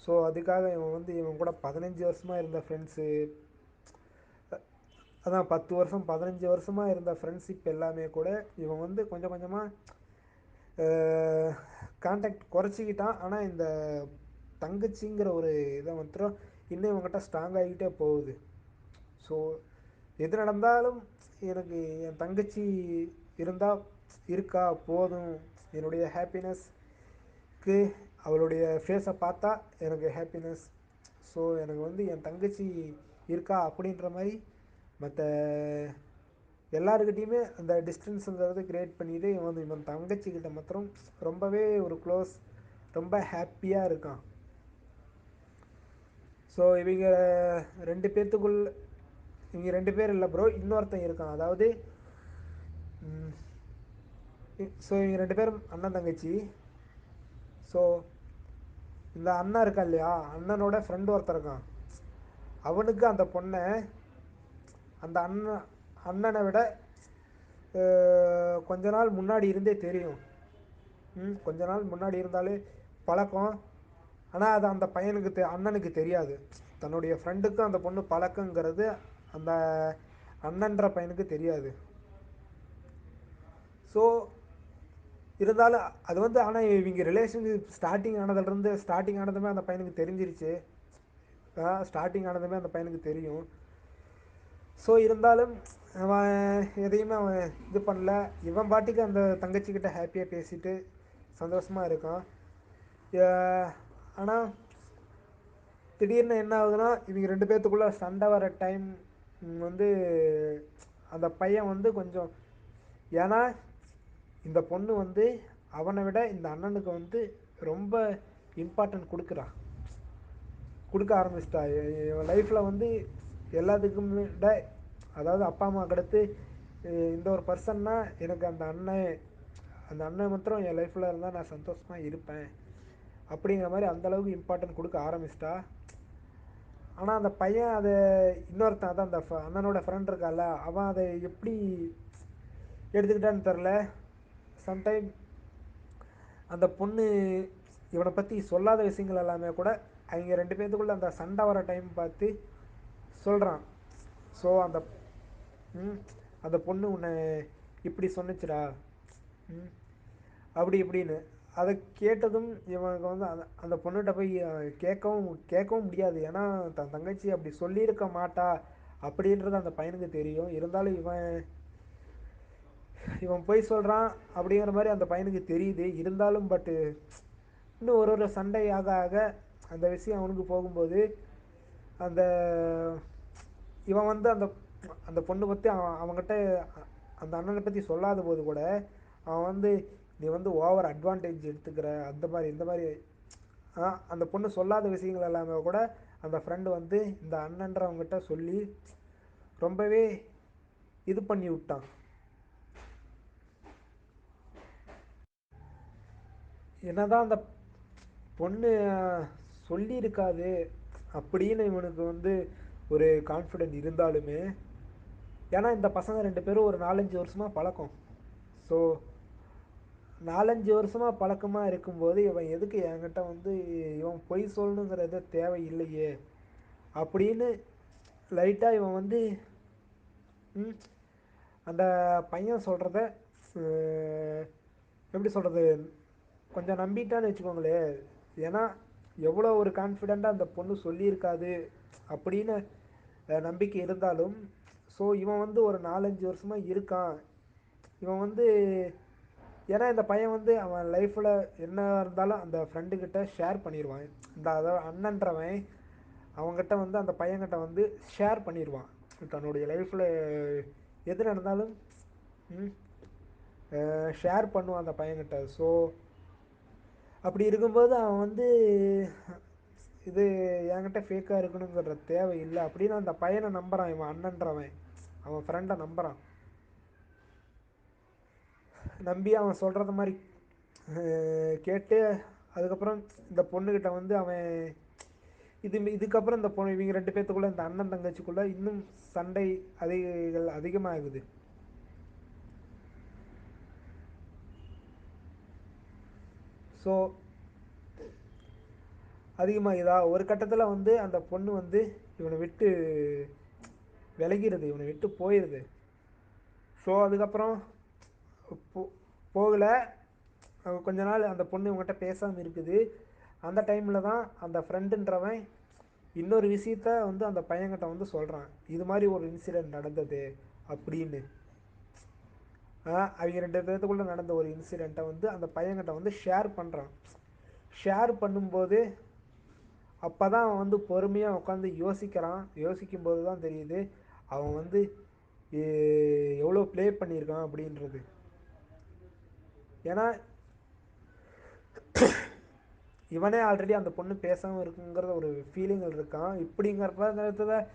ஸோ அதுக்காக இவன் வந்து இவன் கூட 15 வருஷமாக இருந்த ஃப்ரெண்ட்ஸு அதான் 10 வருஷம் 15 வருஷமாக இருந்த ஃப்ரெண்ட்ஷிப் எல்லாமே கூட இவன் வந்து கொஞ்சம் கொஞ்சமாக கான்டாக்ட் குறைச்சிக்கிட்டான். ஆனால் இந்த தங்கச்சிங்கிற ஒரு இதை மாத்திரம் இன்னும் இவங்ககிட்ட ஸ்ட்ராங் ஆகிக்கிட்டே போகுது. ஸோ எது நடந்தாலும் எனக்கு என் தங்கச்சி இருந்தால் இருக்கா போதும். என்னுடைய ஹாப்பினஸ்க்கு அவளுடைய ஃபேஸை பார்த்தா எனக்கு ஹாப்பினஸ். ஸோ எனக்கு வந்து என் தங்கச்சி இருக்கா அப்படின்ற மாதிரி மற்ற எல்லாருக்கிட்டேயுமே அந்த டிஸ்டன்ஸுங்கிறது க்ரியேட் பண்ணிவிட்டு இவன் தங்கச்சிக்கிட்ட மாத்திரம் ரொம்பவே ஒரு க்ளோஸ், ரொம்ப ஹாப்பியாக இருக்கான். ஸோ ரெண்டு பேர்த்துக்குள்ள இவங்க 2 பேர் இல்லை ப்ரோ, இன்னொருத்தன் இருக்கான். அதாவது ஸோ இவங்க 2 பேரும் அண்ணன் தங்கச்சி. ஸோ இந்த அண்ணன் இருக்கா இல்லையா, அண்ணனோட ஃப்ரெண்டு ஒருத்தன் இருக்கான். அவனுக்கு அந்த பொண்ணை அந்த அண்ணனை விட கொஞ்ச நாள் முன்னாடி இருந்தே தெரியும். கொஞ்ச நாள் முன்னாடி இருந்தாலே பழக்கம். ஆனால் அது அந்த பையனுக்கு அண்ணனுக்கு தெரியாது. தன்னுடைய ஃப்ரெண்டுக்கும் அந்த பொண்ணு பழக்கங்கிறது அந்த அண்ணன்ற பையனுக்கு தெரியாது. ஸோ இருந்தாலும் அது வந்து ஆனால் இவங்க ரிலேஷன்ஷிப் ஸ்டார்டிங் ஆனதுமே அந்த பையனுக்கு தெரிஞ்சிருச்சு. ஸ்டார்டிங் ஆனதுமே அந்த பையனுக்கு தெரியும். ஸோ இருந்தாலும் அவன் எதையுமே அவன் இது பண்ணல. இவன் பாட்டுக்கு அந்த தங்கச்சிக்கிட்ட ஹாப்பியாக பேசிட்டு சந்தோஷமாக இருக்கான். ஆனால் திடீர்னு என்ன ஆகுதுன்னா இவங்க 2 பேர்த்துக்குள்ளே சண்டை வர டைம் வந்து அந்த பையன் வந்து கொஞ்சம், ஏன்னா இந்த பொண்ணு வந்து அவனை விட இந்த அண்ணனுக்கு வந்து ரொம்ப இம்பார்ட்டன்ட் கொடுக்க ஆரம்பிச்சிட்டா. இவன் லைஃப்பில் வந்து எல்லாத்துக்கும் விட, அதாவது அப்பா அம்மாவுக்கு அடுத்து இந்த ஒரு பர்சன்னா எனக்கு அந்த அண்ணன் மாத்திரம் என் லைஃப்பில் இருந்தால் நான் சந்தோஷமாக இருப்பேன் அப்படிங்கிற மாதிரி அந்தளவுக்கு இம்பார்ட்டன்ட் கொடுக்க ஆரம்பிச்சிட்டா. ஆனால் அந்த பையன் அதை இன்னொருத்தன், அதான் அந்த அண்ணனோட ஃப்ரெண்ட் இருக்கால, அவன் அதை எப்படி எடுத்துக்கிட்டான்னு தெரில. சம்டைம் அந்த பொண்ணு இவனை பற்றி சொல்லாத விஷயங்கள் எல்லாமே கூட அவங்க 2 பேர்த்துக்குள்ளே அந்த சண்டை வர டைம் பார்த்து சொல்கிறான். ஸோ அந்த பொண்ணு உன்னை இப்படி சொன்னிச்சுடா அப்படி இப்படின்னு அதை கேட்டதும் இவனுக்கு வந்து அந்த பொண்ணுகிட்ட போய் கேட்கவும் முடியாது. ஏன்னா தன் தங்கச்சி அப்படி சொல்லியிருக்க மாட்டா அப்படின்றது அந்த பையனுக்கு தெரியும். இருந்தாலும் இவன் போய் சொல்கிறான் அப்படிங்கிற மாதிரி அந்த பையனுக்கு தெரியுது. இருந்தாலும் பட்டு இன்னும் ஒரு சண்டை ஆக ஆக அந்த விஷயம் அவனுக்கு போகும்போது அந்த இவன் வந்து அந்த அந்த பொண்ணு பற்றி அவன்கிட்ட அந்த அண்ணனை பற்றி சொல்லாத போது கூட அவன் வந்து நீ வந்து ஓவர் அட்வான்டேஜ் எடுத்துக்கிற அந்த மாதிரி இந்த மாதிரி அந்த பொண்ணு சொல்லாத விஷயங்கள் எல்லாமே கூட அந்த ஃப்ரெண்டு வந்து இந்த அண்ணன்றவங்ககிட்ட சொல்லி ரொம்பவே இது பண்ணி விட்டான். என்னதான் அந்த பொண்ணு சொல்லியிருக்காது அப்படின்னு இவனுக்கு வந்து ஒரு கான்ஃபிடென்ட் இருந்தாலுமே, ஏன்னா இந்த பசங்க 2 பேரும் ஒரு 4-5 வருஷமாக பழக்கம். ஸோ 4-5 வருஷமாக பழக்கமாக இருக்கும்போது இவன் எதுக்கு என்கிட்ட வந்து இவன் பொய் சொல்லணுங்கிறத தேவை இல்லையே அப்படின்னு லைட்டாக இவன் வந்து அந்த பையன் சொல்கிறத எப்படி சொல்கிறது, கொஞ்சம் நம்பிட்டான்னு வச்சுக்கோங்களேன். ஏன்னா எவ்வளோ ஒரு கான்ஃபிடெண்ட்டாக அந்த பொண்ணு சொல்லியிருக்காது அப்படின்னு நம்பிக்கை இருந்தாலும், ஸோ இவன் வந்து ஒரு 4-5 வருஷமாக இருக்கான். இவன் வந்து ஏன்னா இந்த பையன் வந்து அவன் லைஃப்பில் என்ன இருந்தாலும் அந்த ஃப்ரெண்டுக்கிட்ட ஷேர் பண்ணிடுவான். அதாவது அண்ணன்றவன் அவங்ககிட்ட வந்து அந்த பையன்கிட்ட வந்து ஷேர் பண்ணிடுவான். தன்னுடைய லைஃப்பில் எது நடந்தாலும் ஷேர் பண்ணுவான் அந்த பையன்கிட்ட. ஸோ அப்படி இருக்கும்போது அவன் வந்து இது என்கிட்ட ஃபேக்காக இருக்கணுங்கிற தேவை இல்லை அப்படின்னு அந்த பையனை நம்புகிறான். இவன் அண்ணன்றவன் அவன் ஃப்ரெண்டை நம்புகிறான். நம்பி அவன் சொல்கிறத மாதிரி கேட்டு அதுக்கப்புறம் இந்த பொண்ணுக்கிட்ட வந்து அவன் இதுக்கப்புறம் இந்த பொண்ணு இவங்க 2 பேர்த்துக்குள்ளே இந்த அண்ணன் தங்கச்சிக்குள்ளே இன்னும் சண்டை அதிகமாகுது. ஸோ அதிகமாகுதா ஒரு கட்டத்தில் வந்து அந்த பொண்ணு வந்து இவனை விட்டு விலகிடுது, இவனை விட்டு போயிடுது. ஸோ அதுக்கப்புறம் போ போகலை. கொஞ்ச நாள் அந்த பொண்ணு இவங்ககிட்ட பேசாமல் இருக்குது. அந்த டைமில் தான் அந்த ஃப்ரெண்டுன்றவன் இன்னொரு விஷயத்த வந்து அந்த பையன்கிட்ட வந்து சொல்கிறான், இது மாதிரி ஒரு இன்சிடெண்ட் நடந்தது அப்படின்னு. அவங்க ரெண்டு பேர்த்துக்குள்ளே நடந்த ஒரு இன்சிடெண்ட்டை வந்து அந்த பையன்கிட்ட வந்து ஷேர் பண்ணுறான். ஷேர் பண்ணும்போது அப்போ தான் அவன் வந்து பொறுமையாக உட்காந்து யோசிக்கிறான். யோசிக்கும்போது தான் தெரியுது அவன் வந்து எவ்வளோ ப்ளே பண்ணியிருக்கான் அப்படின்றது. ஏன்னா இவனே ஆல்ரெடி அந்த பொண்ணு பேசாமல் இருக்குங்கிற ஒரு ஃபீலிங்கில் இருக்கான். இப்படிங்கிறப்ப நேரத்தில்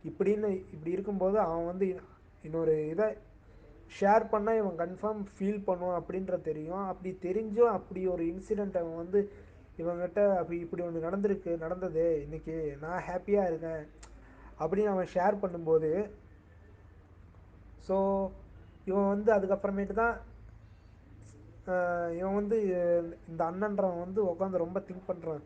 இப்படி இருக்கும்போது அவன் வந்து இன்னொரு இதை ஷேர் பண்ணால் இவன் கன்ஃபார்ம் ஃபீல் பண்ணுவான் அப்படின்றது தெரியும். அப்படி தெரிஞ்சும் அப்படி ஒரு இன்சிடெண்ட் அவன் வந்து இவங்ககிட்ட இப்படி ஒன்று நடந்தது இன்னைக்கு, நான் ஹாப்பியாக இருக்கேன் அப்படின்னு அவன் ஷேர் பண்ணும்போது, ஸோ இவன் வந்து அதுக்கப்புறமேட்டு தான் இவன் வந்து இந்த அண்ணன்றவன் வந்து உட்காந்து ரொம்ப திங்க் பண்ணுறான்.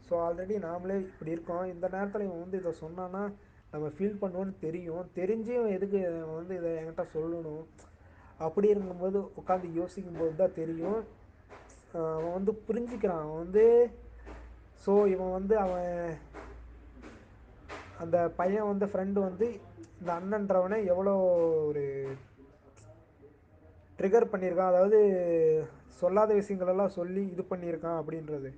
ஸோ ஆல்ரெடி நாமளே இப்படி இருக்கோம், இந்த நேரத்தில் இவன் வந்து இதை சொன்னான்னா நம்ம ஃபீல் பண்ணுவோன்னு தெரியும், தெரிஞ்சு இவன் எதுக்கு அவன் வந்து இதை என்கிட்ட சொல்லணும். அப்படி இருக்கும்போது உட்காந்து யோசிக்கும்போது தான் தெரியும் அவன் வந்து புரிஞ்சுக்கிறான். அவன் வந்து ஸோ இவன் வந்து அந்த பையன் வந்து ஃப்ரெண்டு வந்து இந்த அண்ணன்றவனை எவ்வளோ ஒரு ட்ரிகர் பண்ணியிருக்கான், அதாவது சொல்லாத விஷயங்களெல்லாம் சொல்லி இது பண்ணியிருக்கான் அப்படின்றது.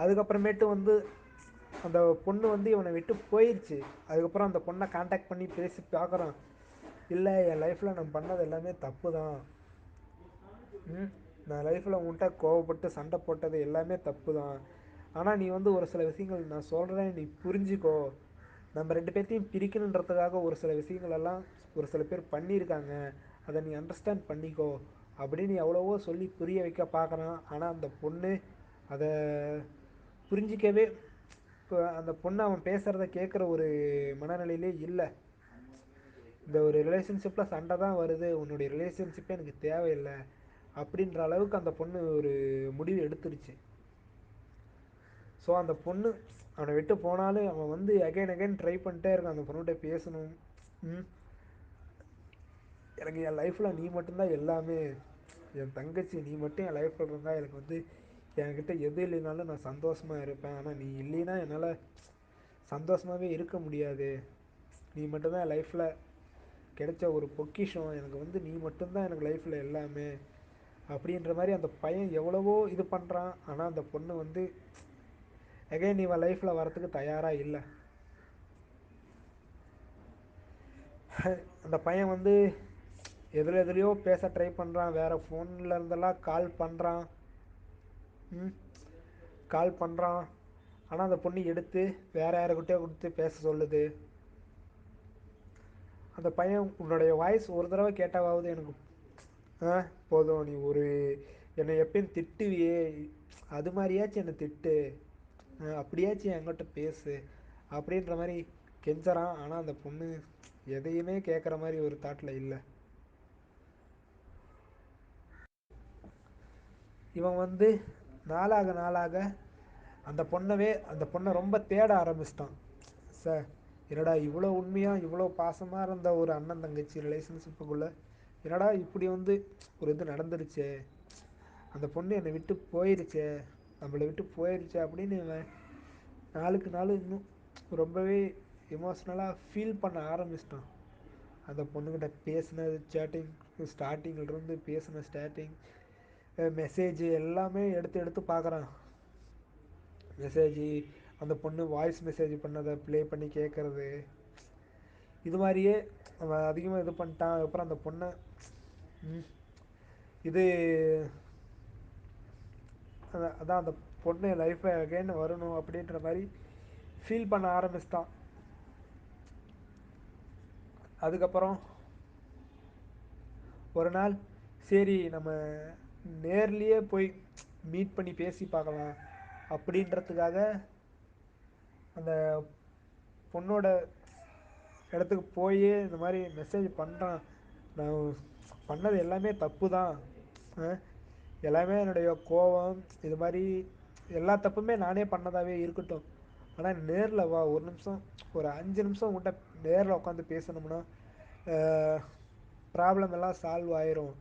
அதுக்கப்புறமேட்டு வந்து அந்த பொண்ணு வந்து இவனை விட்டு போயிடுச்சு. அதுக்கப்புறம் அந்த பொண்ணை காண்டாக்ட் பண்ணி பேசி பார்க்குறான். இல்லை, என் லைஃப்பில் நான் பண்ணது எல்லாமே தப்பு தான். நான் லைஃப்பில் உன்கிட்ட கோவப்பட்டு சண்டை போட்டது எல்லாமே தப்பு தான். ஆனால் நீ வந்து ஒரு சில விஷயங்கள் நான் சொல்கிறேன், நீ புரிஞ்சிக்கோ. நம்ம ரெண்டு பேர்த்தையும் பிரிக்கணுன்றதுக்காக ஒரு சில விஷயங்கள் எல்லாம் ஒரு சில பேர் பண்ணியிருக்காங்க, அதை நீ அண்டர்ஸ்டாண்ட் பண்ணிக்கோ அப்படின்னு எவ்வளவோ சொல்லி புரிய வைக்க பார்க்குறான். ஆனால் அந்த பொண்ணு அதை புரிஞ்சிக்கவே, இப்போ அந்த பொண்ணு அவன் பேசுகிறத கேட்குற ஒரு மனநிலையிலே இல்லை. இந்த ஒரு ரிலேஷன்ஷிப்பில் சண்டை தான் வருது, உன்னுடைய ரிலேஷன்ஷிப்பே எனக்கு தேவையில்லை அப்படின்ற அளவுக்கு அந்த பொண்ணு ஒரு முடிவு எடுத்துருச்சு. ஸோ அந்த பொண்ணு அவனை விட்டு போனாலும் அவன் வந்து அகைன் அகைன் ட்ரை பண்ணிட்டே இருக்கான் அந்த பொண்ணுகிட்ட பேசணும். எனக்கு என் லைஃப்பில் நீ மட்டும்தான் எல்லாமே, என் தங்கச்சி நீ மட்டும் என் லைஃப்பில் இருந்தால் எனக்கு வந்து என்கிட்ட எது இல்லைனாலும் நான் சந்தோஷமாக இருப்பேன். ஆனால் நீ இல்லைன்னா என்னால் சந்தோஷமாகவே இருக்க முடியாது. நீ மட்டும்தான் என் லைஃப்பில் கிடைச்ச ஒரு பொக்கிஷம், எனக்கு வந்து நீ மட்டும்தான் எனக்கு லைஃப்பில் எல்லாமே அப்படின்ற மாதிரி அந்த பையன் எவ்வளவோ இது பண்ணுறான். ஆனால் அந்த பொண்ணு வந்து அகைன் இவன் லைஃப்பில் வரத்துக்கு தயாராக இல்லை. அந்த பையன் வந்து எதுலையோ பேச ட்ரை பண்ணுறான், வேறு ஃபோனில் இருந்தெல்லாம் கால் பண்ணுறான். கால் பண்ணுறான், ஆனால் அந்த பொண்ணு எடுத்து வேறு யாருக்கிட்டே கொடுத்து பேச சொல்லுது. அந்த பையன் உன்னுடைய வாய்ஸ் ஒரு தடவை கேட்டாவது எனக்கு போதும், நீ ஒரு என்னை எப்பயும் திட்டுவியே அது மாதிரியாச்சும் என்னை திட்டு, அப்படியாச்சும் என்கிட்ட பேசு அப்படின்ற மாதிரி கெஞ்சறான். ஆனால் அந்த பொண்ணு எதையுமே கேட்குற மாதிரி ஒரு தாட்டில் இல்லை. இவன் வந்து நாளாக நாளாக அந்த பொண்ணை ரொம்ப தேட ஆரம்பிச்சிட்டான். சார், என்னடா இவ்வளோ உண்மையாக இவ்வளோ பாசமாக இருந்த ஒரு அண்ணன் தங்கச்சி ரிலேஷன்ஷிப்புக்குள்ளே என்னடா இப்படி வந்து ஒரு இது நடந்துருச்சே, அந்த பொண்ணு என்னை விட்டு போயிருச்சே, நம்மளை விட்டு போயிருச்சே அப்படின்னு இவன் நாளுக்கு நாள் இன்னும் ரொம்பவே எமோஷ்னலாக ஃபீல் பண்ண ஆரம்பிச்சிட்டான். அந்த பொண்ணுக்கிட்ட பேசின சேட்டிங், ஸ்டார்டிங்கிலிருந்து பேசின மெசேஜ் எல்லாமே எடுத்து எடுத்து பார்க்குறான். மெசேஜ், அந்த பொண்ணு வாய்ஸ் மெசேஜ் பண்ணதை ப்ளே பண்ணி கேட்குறது, இது மாதிரியே அவன் அதிகமாக இது பண்ணிட்டான். அதுக்கப்புறம் அந்த பொண்ணை இது அதான் அந்த பொண்ணு லைஃப்பை அகைன் வரணும் அப்படின்ற மாதிரி ஃபீல் பண்ண ஆரம்பிச்சிட்டான். அதுக்கப்புறம் ஒரு நாள் சரி நம்ம நேர்லேயே போய் மீட் பண்ணி பேசி பார்க்கலாம் அப்படின்றதுக்காக அந்த பொண்ணோட இடத்துக்கு போய் இந்த மாதிரி மெசேஜ் பண்ணுறான். நான் பண்ணது எல்லாமே தப்பு தான், எல்லாமே என்னுடைய கோபம், இது மாதிரி எல்லா தப்புமே நானே பண்ணதாகவே இருக்கட்டும், ஆனால் நேரில் வா, ஒரு நிமிஷம் ஒரு 5 நிமிஷம் உன்கிட்ட நேரில் உட்காந்து பேசணும்னா ப்ராப்ளம் எல்லாம் சால்வ் ஆயிரும்.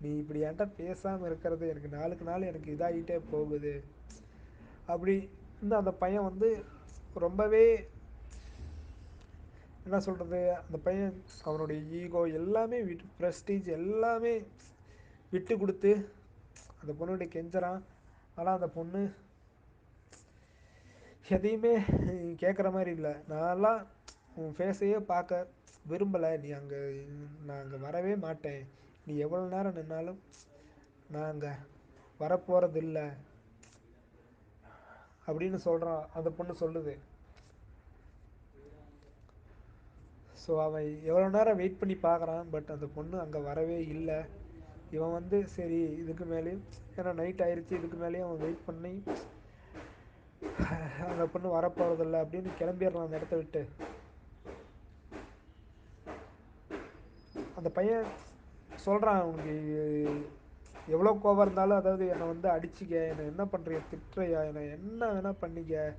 நீ இப்படி என்கிட்ட பேசாமல் இருக்கிறது எனக்கு நாளுக்கு நாள் எனக்கு இதாகிட்டே போகுது அப்படி இந்த அந்த பையன் வந்து ரொம்பவே என்ன சொல்கிறது, அந்த பையன் அவனுடைய ஈகோ எல்லாமே விட்டு, ப்ரெஸ்டீஜ் எல்லாமே விட்டு கொடுத்து அந்த பொண்ணுகிட்ட கெஞ்சுறான். ஆனால் அந்த பொண்ணு எதையுமே கேட்குற மாதிரி இல்லை. நான்லாம் உன் ஃபேஸையே பார்க்க விரும்பலை, நீ அங்கே, நான் அங்கே வரவே மாட்டேன், நீ எவ்வளோ நேரம் நின்னாலும் நான் அங்கே வரப்போகிறதில்ல அப்படின்னு சொல்கிறான். அந்த பொண்ணு சொல்லுது. ஸோ அவன் எவ்வளோ நேரம் வெயிட் பண்ணி பார்க்குறான், பட் அந்த பொண்ணு அங்கே வரவே இல்லை. இவன் வந்து சரி இதுக்கு மேலேயும், ஏன்னா நைட் ஆயிடுச்சு, இதுக்கு மேலேயும் அவன் வெயிட் பண்ணி அந்த பொண்ணு வரப்போகிறதில்ல அப்படின்னு கிளம்பிடுறான் அந்த இடத்த விட்டு. அந்த பையன் சொல்கிறான், உனக்கு எவ்வளோ கோவம் இருந்தாலும், அதாவது என்னை வந்து அடிச்சிக்க, என்னை என்ன பண்ணுறிய, திட்டுறியா, என்னை என்ன வேணால் பண்ணிக்க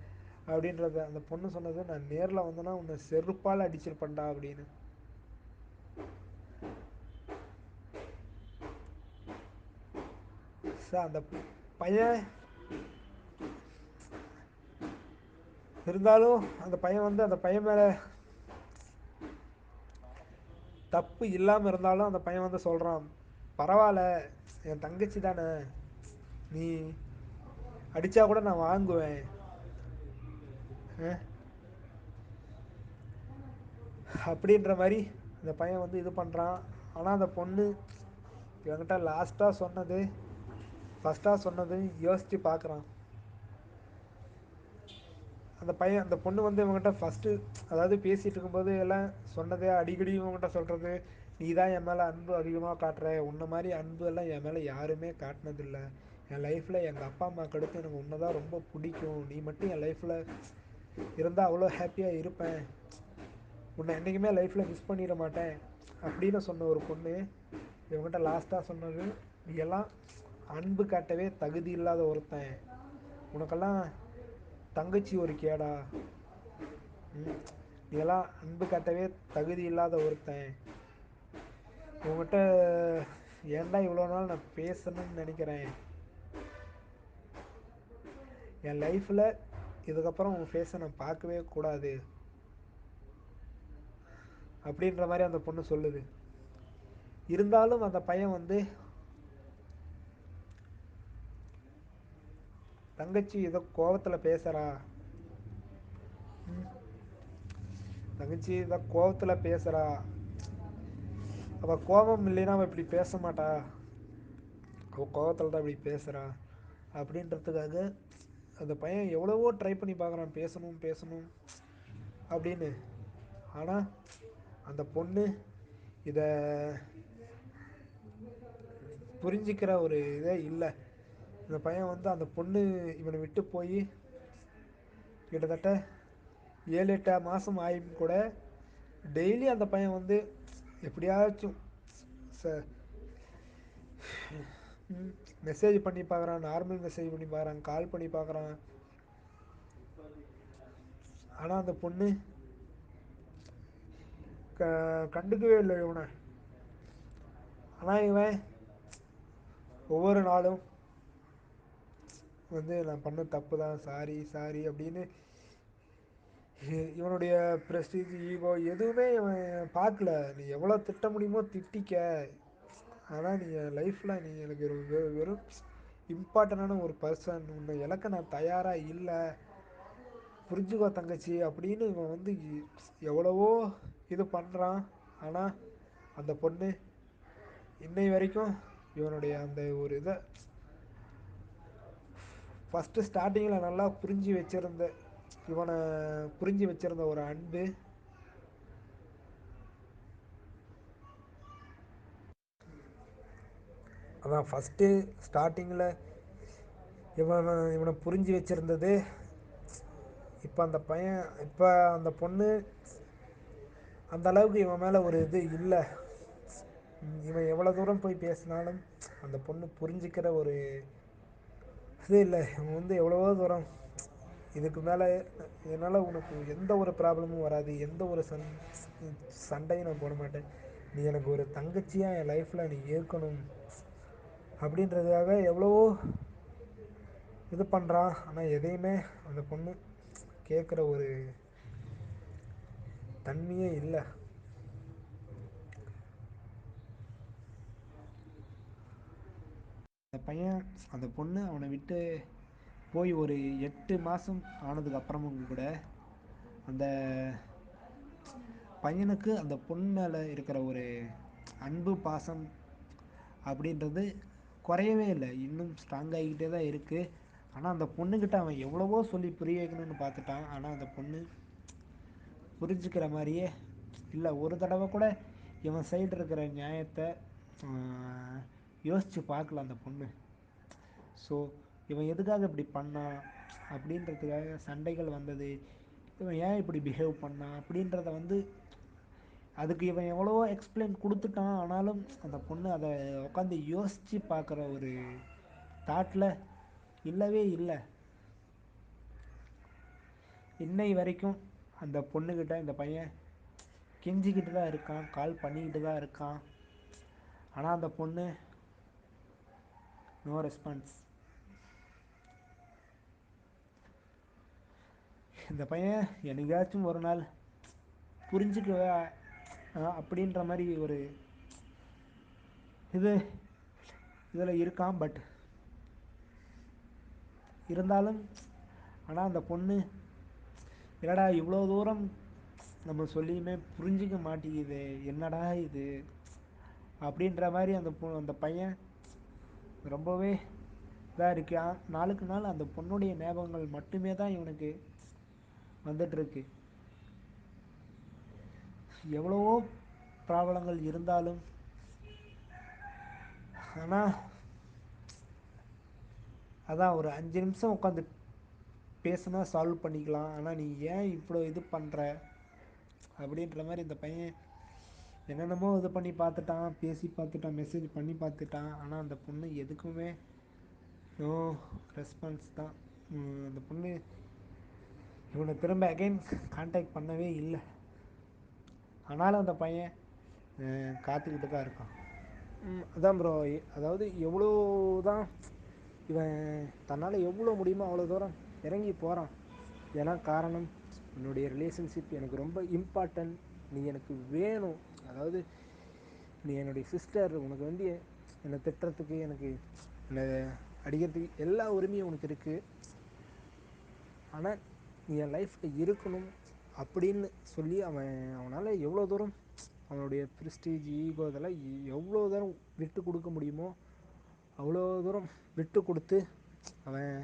அப்படின்றத அந்த பொண்ணு சொன்னது, நான் நேரில் வந்தேன்னா உன்னை செருப்பால் அடிச்சிருப்பேன்டா அப்படின்னு. சார் அந்த பையன் இருந்தாலும் அந்த பையன் வந்து அந்த பையன் மேலே தப்பு இல்லாமல் இருந்தாலும் அந்த பையன் வந்து சொல்கிறான், பரவாயில்ல என் தங்கச்சி தானே, நீ அடித்தா கூட நான் வாங்குவேன் அப்படின்ற மாதிரி அந்த பையன் வந்து இது பண்ணுறான். ஆனால் அந்த பொண்ணு என்கிட்ட லாஸ்ட்டாக சொன்னது, ஃபஸ்ட்டாக சொன்னது யோசித்து பார்க்குறான். அந்த பையன், அந்த பொண்ணு வந்து இவங்ககிட்ட ஃபஸ்ட்டு, அதாவது பேசிகிட்டு இருக்கும்போது எல்லாம் சொன்னதே அடிக்கடி இவங்ககிட்ட சொல்கிறது, நீ தான் என் மேலே அன்பு அதிகமாக காட்டுற, உன்ன மாதிரி அன்பு எல்லாம் என் மேலே யாருமே காட்டினதில்லை, என் லைஃப்பில் எங்கள் அப்பா அம்மாவுக்கு அடுத்து எனக்கு உன்னை தான் ரொம்ப பிடிக்கும், நீ மட்டும் என் லைஃப்பில் இருந்தால் அவ்வளோ ஹாப்பியாக இருப்பேன், உன்னை என்றைக்குமே லைஃப்பில் மிஸ் பண்ணிட மாட்டேன் அப்படின்னு சொன்ன ஒரு பொண்ணு இவங்ககிட்ட லாஸ்ட்டாக சொன்னது, நீ எல்லாம் அன்பு காட்டவே தகுதி இல்லாத ஒருத்தன், உனக்கெல்லாம் தங்கச்சி ஒரு கேடா, நீ எல்லாம் அன்பு காட்டவே தகுதி இல்லாத ஒருத்தன், உங்ககிட்ட ஏன்டா இவ்வளோ நாள் நான் பேசணும்னு நினைக்கிறேன், என் லைஃப்பில் இதுக்கப்புறம் உன் ஃபேஸை நான் பார்க்கவே கூடாது அப்படின்ற மாதிரி அந்த பொண்ணு சொல்லுது. இருந்தாலும் அந்த பையன் வந்து தங்கச்சி ஏதோ கோவத்தில் பேசுகிறா, தங்கச்சி ஏதோ கோவத்தில் பேசுகிறா, அவள் கோபம் இல்லைன்னா அவள் இப்படி பேச மாட்டா, அவள் கோவத்தில் தான் இப்படி பேசுகிறா அப்படின்றதுக்காக அந்த பையன் எவ்வளவோ ட்ரை பண்ணி பார்க்குறான் பேசணும் பேசணும் அப்படின்னு. ஆனால் அந்த பொண்ணு இதை புரிஞ்சிக்கிற ஒரு இதே இல்லை. இந்த பையன் வந்து அந்த பொண்ணு இவனை விட்டு போய் கிட்டத்தட்ட 7-8 மாதம் ஆயும் கூட டெய்லி அந்த பையன் வந்து எப்படியாச்சும் மெசேஜ் பண்ணி பார்க்குறான், நார்மல் மெசேஜ் பண்ணி பார்க்குறான், கால் பண்ணி பார்க்குறான். ஆனால் அந்த பொண்ணு கண்டுக்கவே இல்லை இவனை. ஆனால் இவன் ஒவ்வொரு நாளும் வந்து நான் பண்ண தப்பு தான், சாரி சாரி அப்படின்னு இவனுடைய ப்ரெஸ்டீஜ் ஈகோ எதுவுமே இவன் பார்க்கல. நீ எவ்வளோ திட்ட முடியுமோ திட்டிக்க, ஆனால் நீ என் லைஃப்பில் நீ எனக்கு ஒரு வெறும் இம்பார்ட்டண்டான ஒரு பர்சன், உன்னை இழக்க நான் தயாராக இல்லை, புரிஞ்சுக்கோ தங்கச்சி அப்படின்னு இவன் வந்து எவ்வளவோ இது பண்ணுறான். ஆனால் அந்த பொண்ணு இன்னை வரைக்கும் இவனுடைய அந்த ஒரு இதை ஃபஸ்ட்டு ஸ்டார்டிங்கில் நல்லா புரிஞ்சு வச்சுருந்த, இவனை புரிஞ்சு வச்சுருந்த ஒரு அன்பு அதான் ஃபஸ்ட்டு ஸ்டார்டிங்கில் இவனை புரிஞ்சு வச்சுருந்தது, இப்போ அந்த பையன், இப்போ அந்த பொண்ணு அந்த அளவுக்கு இவன் மேலே ஒரு இது இல்லை. இவன் எவ்வளோ தூரம் போய் பேசினாலும் அந்த பொண்ணு புரிஞ்சிக்கிற ஒரு இது இல்லை. இவன் வந்து எவ்வளவோ தூரம் இதுக்கு மேலே என்னால் உனக்கு எந்த ஒரு ப்ராப்ளமும் வராது, எந்த ஒரு சண்டையும் நான் போட மாட்டேன். நீ எனக்கு ஒரு தங்கச்சியாக என் லைஃப்பில் நீ இருக்கணும் அப்படின்றதுக்காக எவ்வளவோ இது பண்ணுறான். ஆனால் எதையுமே அந்த பொண்ணு கேட்குற ஒரு தன்மையே இல்லை. அந்த பையன் அந்த பொண்ணு அவனை விட்டு போய் ஒரு 8 மாதம் ஆனதுக்கு அப்புறமும் கூட அந்த பையனுக்கு அந்த பொண்ணு மேலே இருக்கிற ஒரு அன்பு பாசம் அப்படின்றது குறையவே இல்லை, இன்னும் ஸ்ட்ராங் ஆகிக்கிட்டே தான் இருக்குது. ஆனால் அந்த பொண்ணுக்கிட்ட அவன் எவ்வளவோ சொல்லி புரிய வைக்கணும்னு பார்த்துட்டான். ஆனால் அந்த பொண்ணு புரிஞ்சுக்கிற மாதிரியே இல்லை. ஒரு தடவை கூட இவன் சைடு இருக்கிற நியாயத்தை யோசித்து பார்க்கல அந்த பொண்ணு. ஸோ இவன் எதுக்காக இப்படி பண்ணான் அப்படின்றதுக்காக சண்டைகள் வந்தது. இவன் ஏன் இப்படி பிஹேவ் பண்ணான் அப்படின்றத வந்து அதுக்கு இவன் எவ்வளவோ எக்ஸ்பிளைன் கொடுத்துட்டான். ஆனாலும் அந்த பொண்ணு அதை உட்காந்து யோசித்து பார்க்குற ஒரு தாட்டில் இல்லவே இல்லை. இன்னை வரைக்கும் அந்த பொண்ணுக்கிட்ட இந்த பையன் கெஞ்சிக்கிட்டு தான் இருக்கான், கால் பண்ணிக்கிட்டு தான் இருக்கான். ஆனால் அந்த பொண்ணு நோ ரெஸ்பான்ஸ். இந்த பையன் என்னைக்காச்சும் ஒரு நாள் புரிஞ்சுக்குவ அப்படின்ற மாதிரி ஒரு இது இதில் இருக்கான். பட் இருந்தாலும் ஆனால் அந்த பொண்ணு இல்லைடா இவ்வளோ தூரம் நம்ம சொல்லியுமே புரிஞ்சிக்க மாட்டேங்குது, என்னடா இது அப்படின்ற மாதிரி அந்த பையன் ரொம்பவே இதாக இருக்கான். நாளுக்கு நாள் அந்த பொண்ணுடைய ஞாபகங்கள் மட்டுமே தான் இவனுக்கு வந்துட்டுருக்கு. எவ்வளவோ ப்ராப்ளங்கள் இருந்தாலும் ஆனால் அதான் ஒரு 5 நிமிஷம் உட்காந்து பேசுனா சால்வ் பண்ணிக்கலாம். ஆனால் நீ ஏன் இவ்வளோ இது பண்ணுற அப்படின்ற மாதிரி இந்த பையன் என்னென்னமோ இது பண்ணி பார்த்துட்டான், பேசி பார்த்துட்டான், மெசேஜ் பண்ணி பார்த்துட்டான். ஆனால் அந்த பொண்ணு எதுக்குமே நோ ரெஸ்பான்ஸ் தான். அந்த பொண்ணு இவனை திரும்ப அகைன் கான்டாக்ட் பண்ணவே இல்லை. ஆனாலும் அந்த பையன் காத்துக்கிட்டு தான் இருக்கான். அதான் ப்ரோ, அதாவது எவ்வளோ தான் இவன் தன்னால் எவ்வளோ முடியுமோ அவ்வளோ தூரம் இறங்கி போகிறான். ஏன்னா காரணம் என்னுடைய ரிலேஷன்ஷிப் எனக்கு ரொம்ப இம்பார்ட்டன்ட், நீ எனக்கு வேணும். அதாவது நீ என்னுடைய சிஸ்டர், உனக்கு வந்து என்னை திட்டுறதுக்கு, எனக்கு என்னை அடிக்கிறதுக்கு எல்லா உரிமையும் உனக்கு இருக்குது. ஆனால் நீ என் லைஃப்பில் இருக்கணும் அப்படின்னு சொல்லி அவனால் எவ்வளோ தூரம் அவனுடைய ப்ரிஸ்டீஜ், ஈகோ இதெல்லாம் எவ்வளோ தூரம் விட்டு கொடுக்க முடியுமோ அவ்வளோ தூரம் விட்டு கொடுத்து அவன்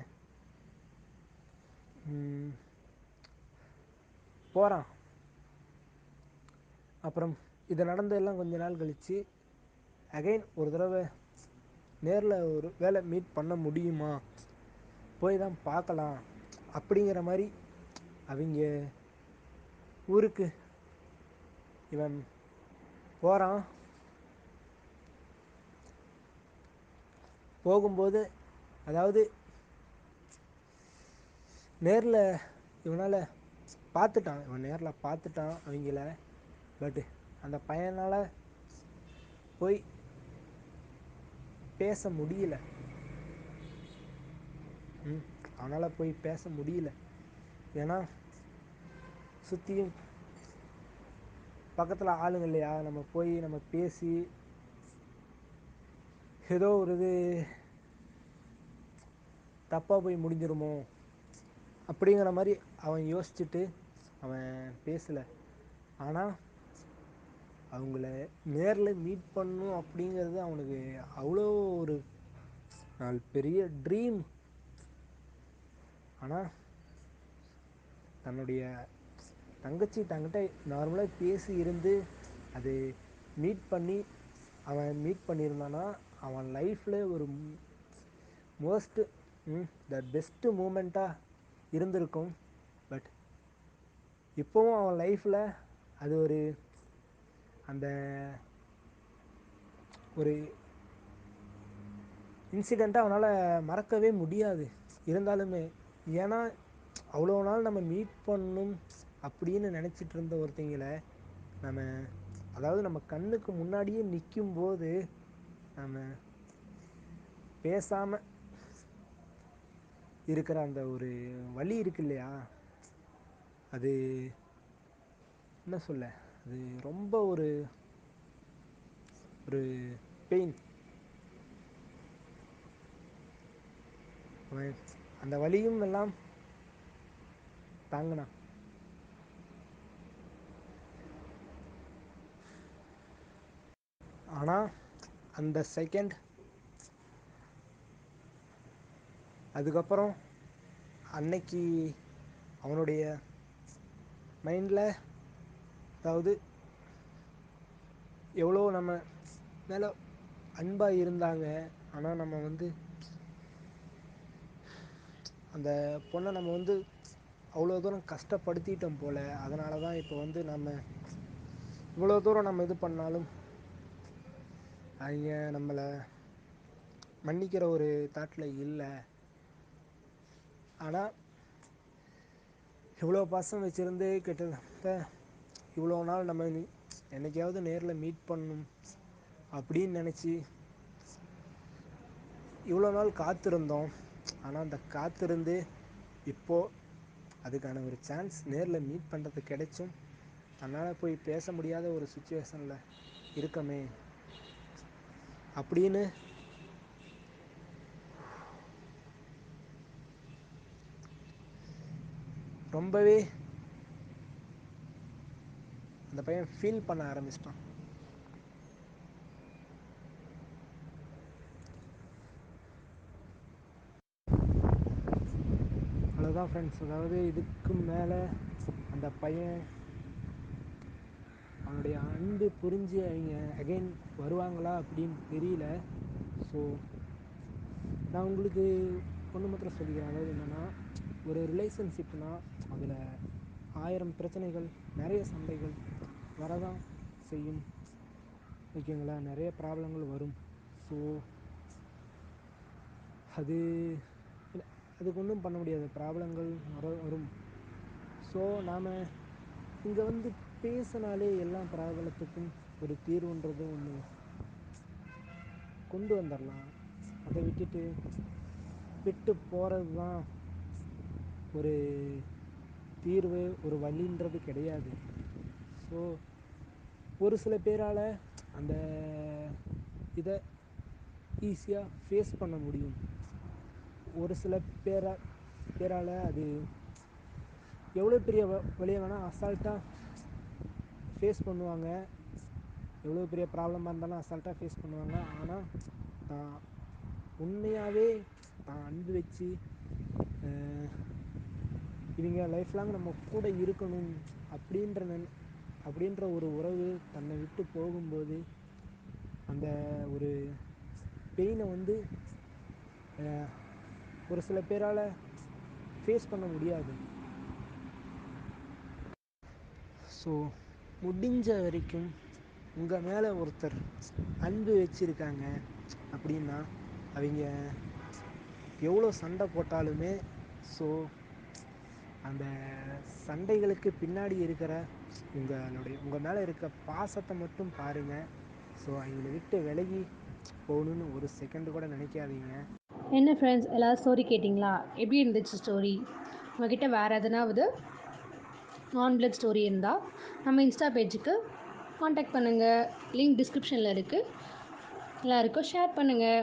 போகிறான். அப்புறம் இது நடந்ததெல்லாம் கொஞ்ச நாள் கழித்து அகைன் ஒரு தடவை நேரில் ஒரு வேலை மீட் பண்ண முடியுமா, போய் தான் பார்க்கலாம் அப்படிங்கிற மாதிரி அவங்க ஊருக்கு இவன் போகிறான். போகும்போது அதாவது நேரில் இவனால் பார்த்துட்டான், இவன் நேரில் பார்த்துட்டான் அவங்கள. பட்டு அந்த பையனால் போய் பேச முடியல. அவனால் போய் பேச முடியல. ஏன்னா சுற்றியும் பக்கத்தில் ஆளுங்க இல்லையா, நம்ம போய் நம்ம பேசி ஏதோ ஒரு இது தப்பாக போய் முடிஞ்சிருமோ அப்படிங்கிற மாதிரி அவன் யோசிச்சுட்டு அவன் பேசலை. ஆனால் அவங்கள நேரில் மீட் பண்ணணும் அப்படிங்கிறது அவனுக்கு அவ்வளோ ஒரு நாள் பெரிய ட்ரீம். ஆனால் தன்னுடைய தங்கச்சி தங்கிட்ட நார்மலாக பேசி இருந்து அது மீட் பண்ணியிருந்தானா அவன் லைஃப்பில் ஒரு மோஸ்ட்டு த பெஸ்ட்டு மூமெண்ட்டாக இருந்திருக்கும். பட் இப்போவும் அவன் லைஃப்பில் அது ஒரு அந்த ஒரு இன்சிடெண்ட்டாக அவனால் மறக்கவே முடியாது. இருந்தாலுமே ஏன்னா அவ்வளோ நாள் நம்ம மீட் பண்ணணும் அப்படின்னு நினச்சிட்டு இருந்த ஒருத்தங்களை நம்ம அதாவது நம்ம கண்ணுக்கு முன்னாடியே நிற்கும்போது நம்ம பேசாமல் இருக்கிற அந்த ஒரு வலி இருக்கு இல்லையா, அது என்ன சொல்ல, அது ரொம்ப ஒரு ஒரு பெயின். அந்த வலியும் எல்லாம் தாங்கினான். ஆனால் அந்த செகண்ட் அதுக்கப்புறம் அன்னைக்கு அவனுடைய மைண்டில், அதாவது எவ்வளோ நம்ம மேலே அன்பாக இருந்தாங்க, ஆனால் நம்ம வந்து அந்த பொண்ணை நம்ம வந்து அவ்வளோ தூரம் கஷ்டப்படுத்திட்டோம் போல். அதனால தான் இப்போ வந்து நம்ம இவ்வளோ தூரம் நம்ம இது பண்ணாலும் அவங்க நம்மளை மன்னிக்கிற ஒரு தாட்டில் இல்லை. ஆனால் இவ்வளோ பாசம் வச்சுருந்து கிட்டத்தட்ட இவ்வளோ நாள் நம்ம என்னைக்காவது நேரில் மீட் பண்ணணும் அப்படின்னு நினச்சி இவ்வளோ நாள் காத்திருந்தோம். ஆனால் அந்த காத்திருந்து இப்போது அதுக்கான ஒரு சான்ஸ் நேரில் மீட் பண்ணுறது கிடைச்சும் தன்னால் போய் பேச முடியாத ஒரு சுச்சுவேஷனில் இருக்கமே அப்படின்னு ரொம்பவே அந்த பையன் ஃபீல் பண்ண ஆரம்பிச்சிட்டான். அவ்வளோதான் ஃப்ரெண்ட்ஸ். அதாவது இதுக்கு மேலே அந்த பையன் அவனுடைய அன்பு புரிஞ்சு அவங்க அகைன் வருவாங்களா அப்படின்னு தெரியல. ஸோ நான் உங்களுக்கு ஒன்று மாத்திரம் சொல்லிக்கிறேன். அதாவது என்னென்னா, ஒரு ரிலேஷன்ஷிப்னால் அதில் 1000 பிரச்சனைகள், நிறைய சண்டைகள் வரதான் செய்யும். ஓகேங்களா, நிறைய ப்ராப்ளங்கள் வரும். ஸோ அதுக்கு ஒன்றும் பண்ண முடியாது, ப்ராப்ளங்கள் வரும். ஸோ நாம் இங்கே வந்து பேசினாலே எல்லா ப்ராப்ளத்துக்கும் ஒரு தீர்வுன்றது ஒன்று கொண்டு வந்துடலாம். அதை விட்டுட்டு விட்டு போகிறது தான் ஒரு தீர்வு, ஒரு வழின்றது கிடையாது. ஸோ ஒரு சில பேரால் அந்த இதை ஈஸியாக ஃபேஸ் பண்ண முடியும். ஒரு சில பேரால் அது எவ்வளோ பெரிய வழியை வேணால் அசால்ட்டாக ஃபேஸ் பண்ணுவாங்க. எவ்வளோ பெரிய ப்ராப்ளமாக இருந்தாலும் அசால்ட்டாக ஃபேஸ் பண்ணுவாங்க. ஆனால் தான் உண்மையாகவே தான் அன்பு வச்சு இவங்க லைஃப் லாங் நம்ம கூட இருக்கணும் அப்படின்ற ஒரு உறவு தன்னை விட்டு போகும்போது அந்த ஒரு பெயினை வந்து ஒரு சில பேரால் ஃபேஸ் பண்ண முடியாது. ஸோ முடிஞ்ச வரைக்கும் உங்கள் மேலே ஒருத்தர் அன்பு வச்சுருக்காங்க அப்படின்னா அவங்க எவ்வளோ சண்டை போட்டாலுமே, ஸோ அந்த சண்டைகளுக்கு பின்னாடி இருக்கிற உங்கள் மேலே இருக்க பாசத்தை மட்டும் பாருங்கள். ஸோ அவங்கள விட்டு விலகி போகணுன்னு ஒரு செகண்டு கூட நினைக்காதீங்க. என்ன ஃப்ரெண்ட்ஸ், எல்லோரும் ஸ்டோரி கேட்டிங்களா? எப்படி இருந்துச்சு ஸ்டோரி? உங்ககிட்ட வேறு எதனாவது நான் பிளட் ஸ்டோரி இருந்தால் நம்ம இன்ஸ்டா பேஜுக்கு காண்டாக்ட் பண்ணுங்கள். லிங்க் டிஸ்கிரிப்ஷனில் இருக்குது. எல்லாருக்கும் ஷேர் பண்ணுங்கள்.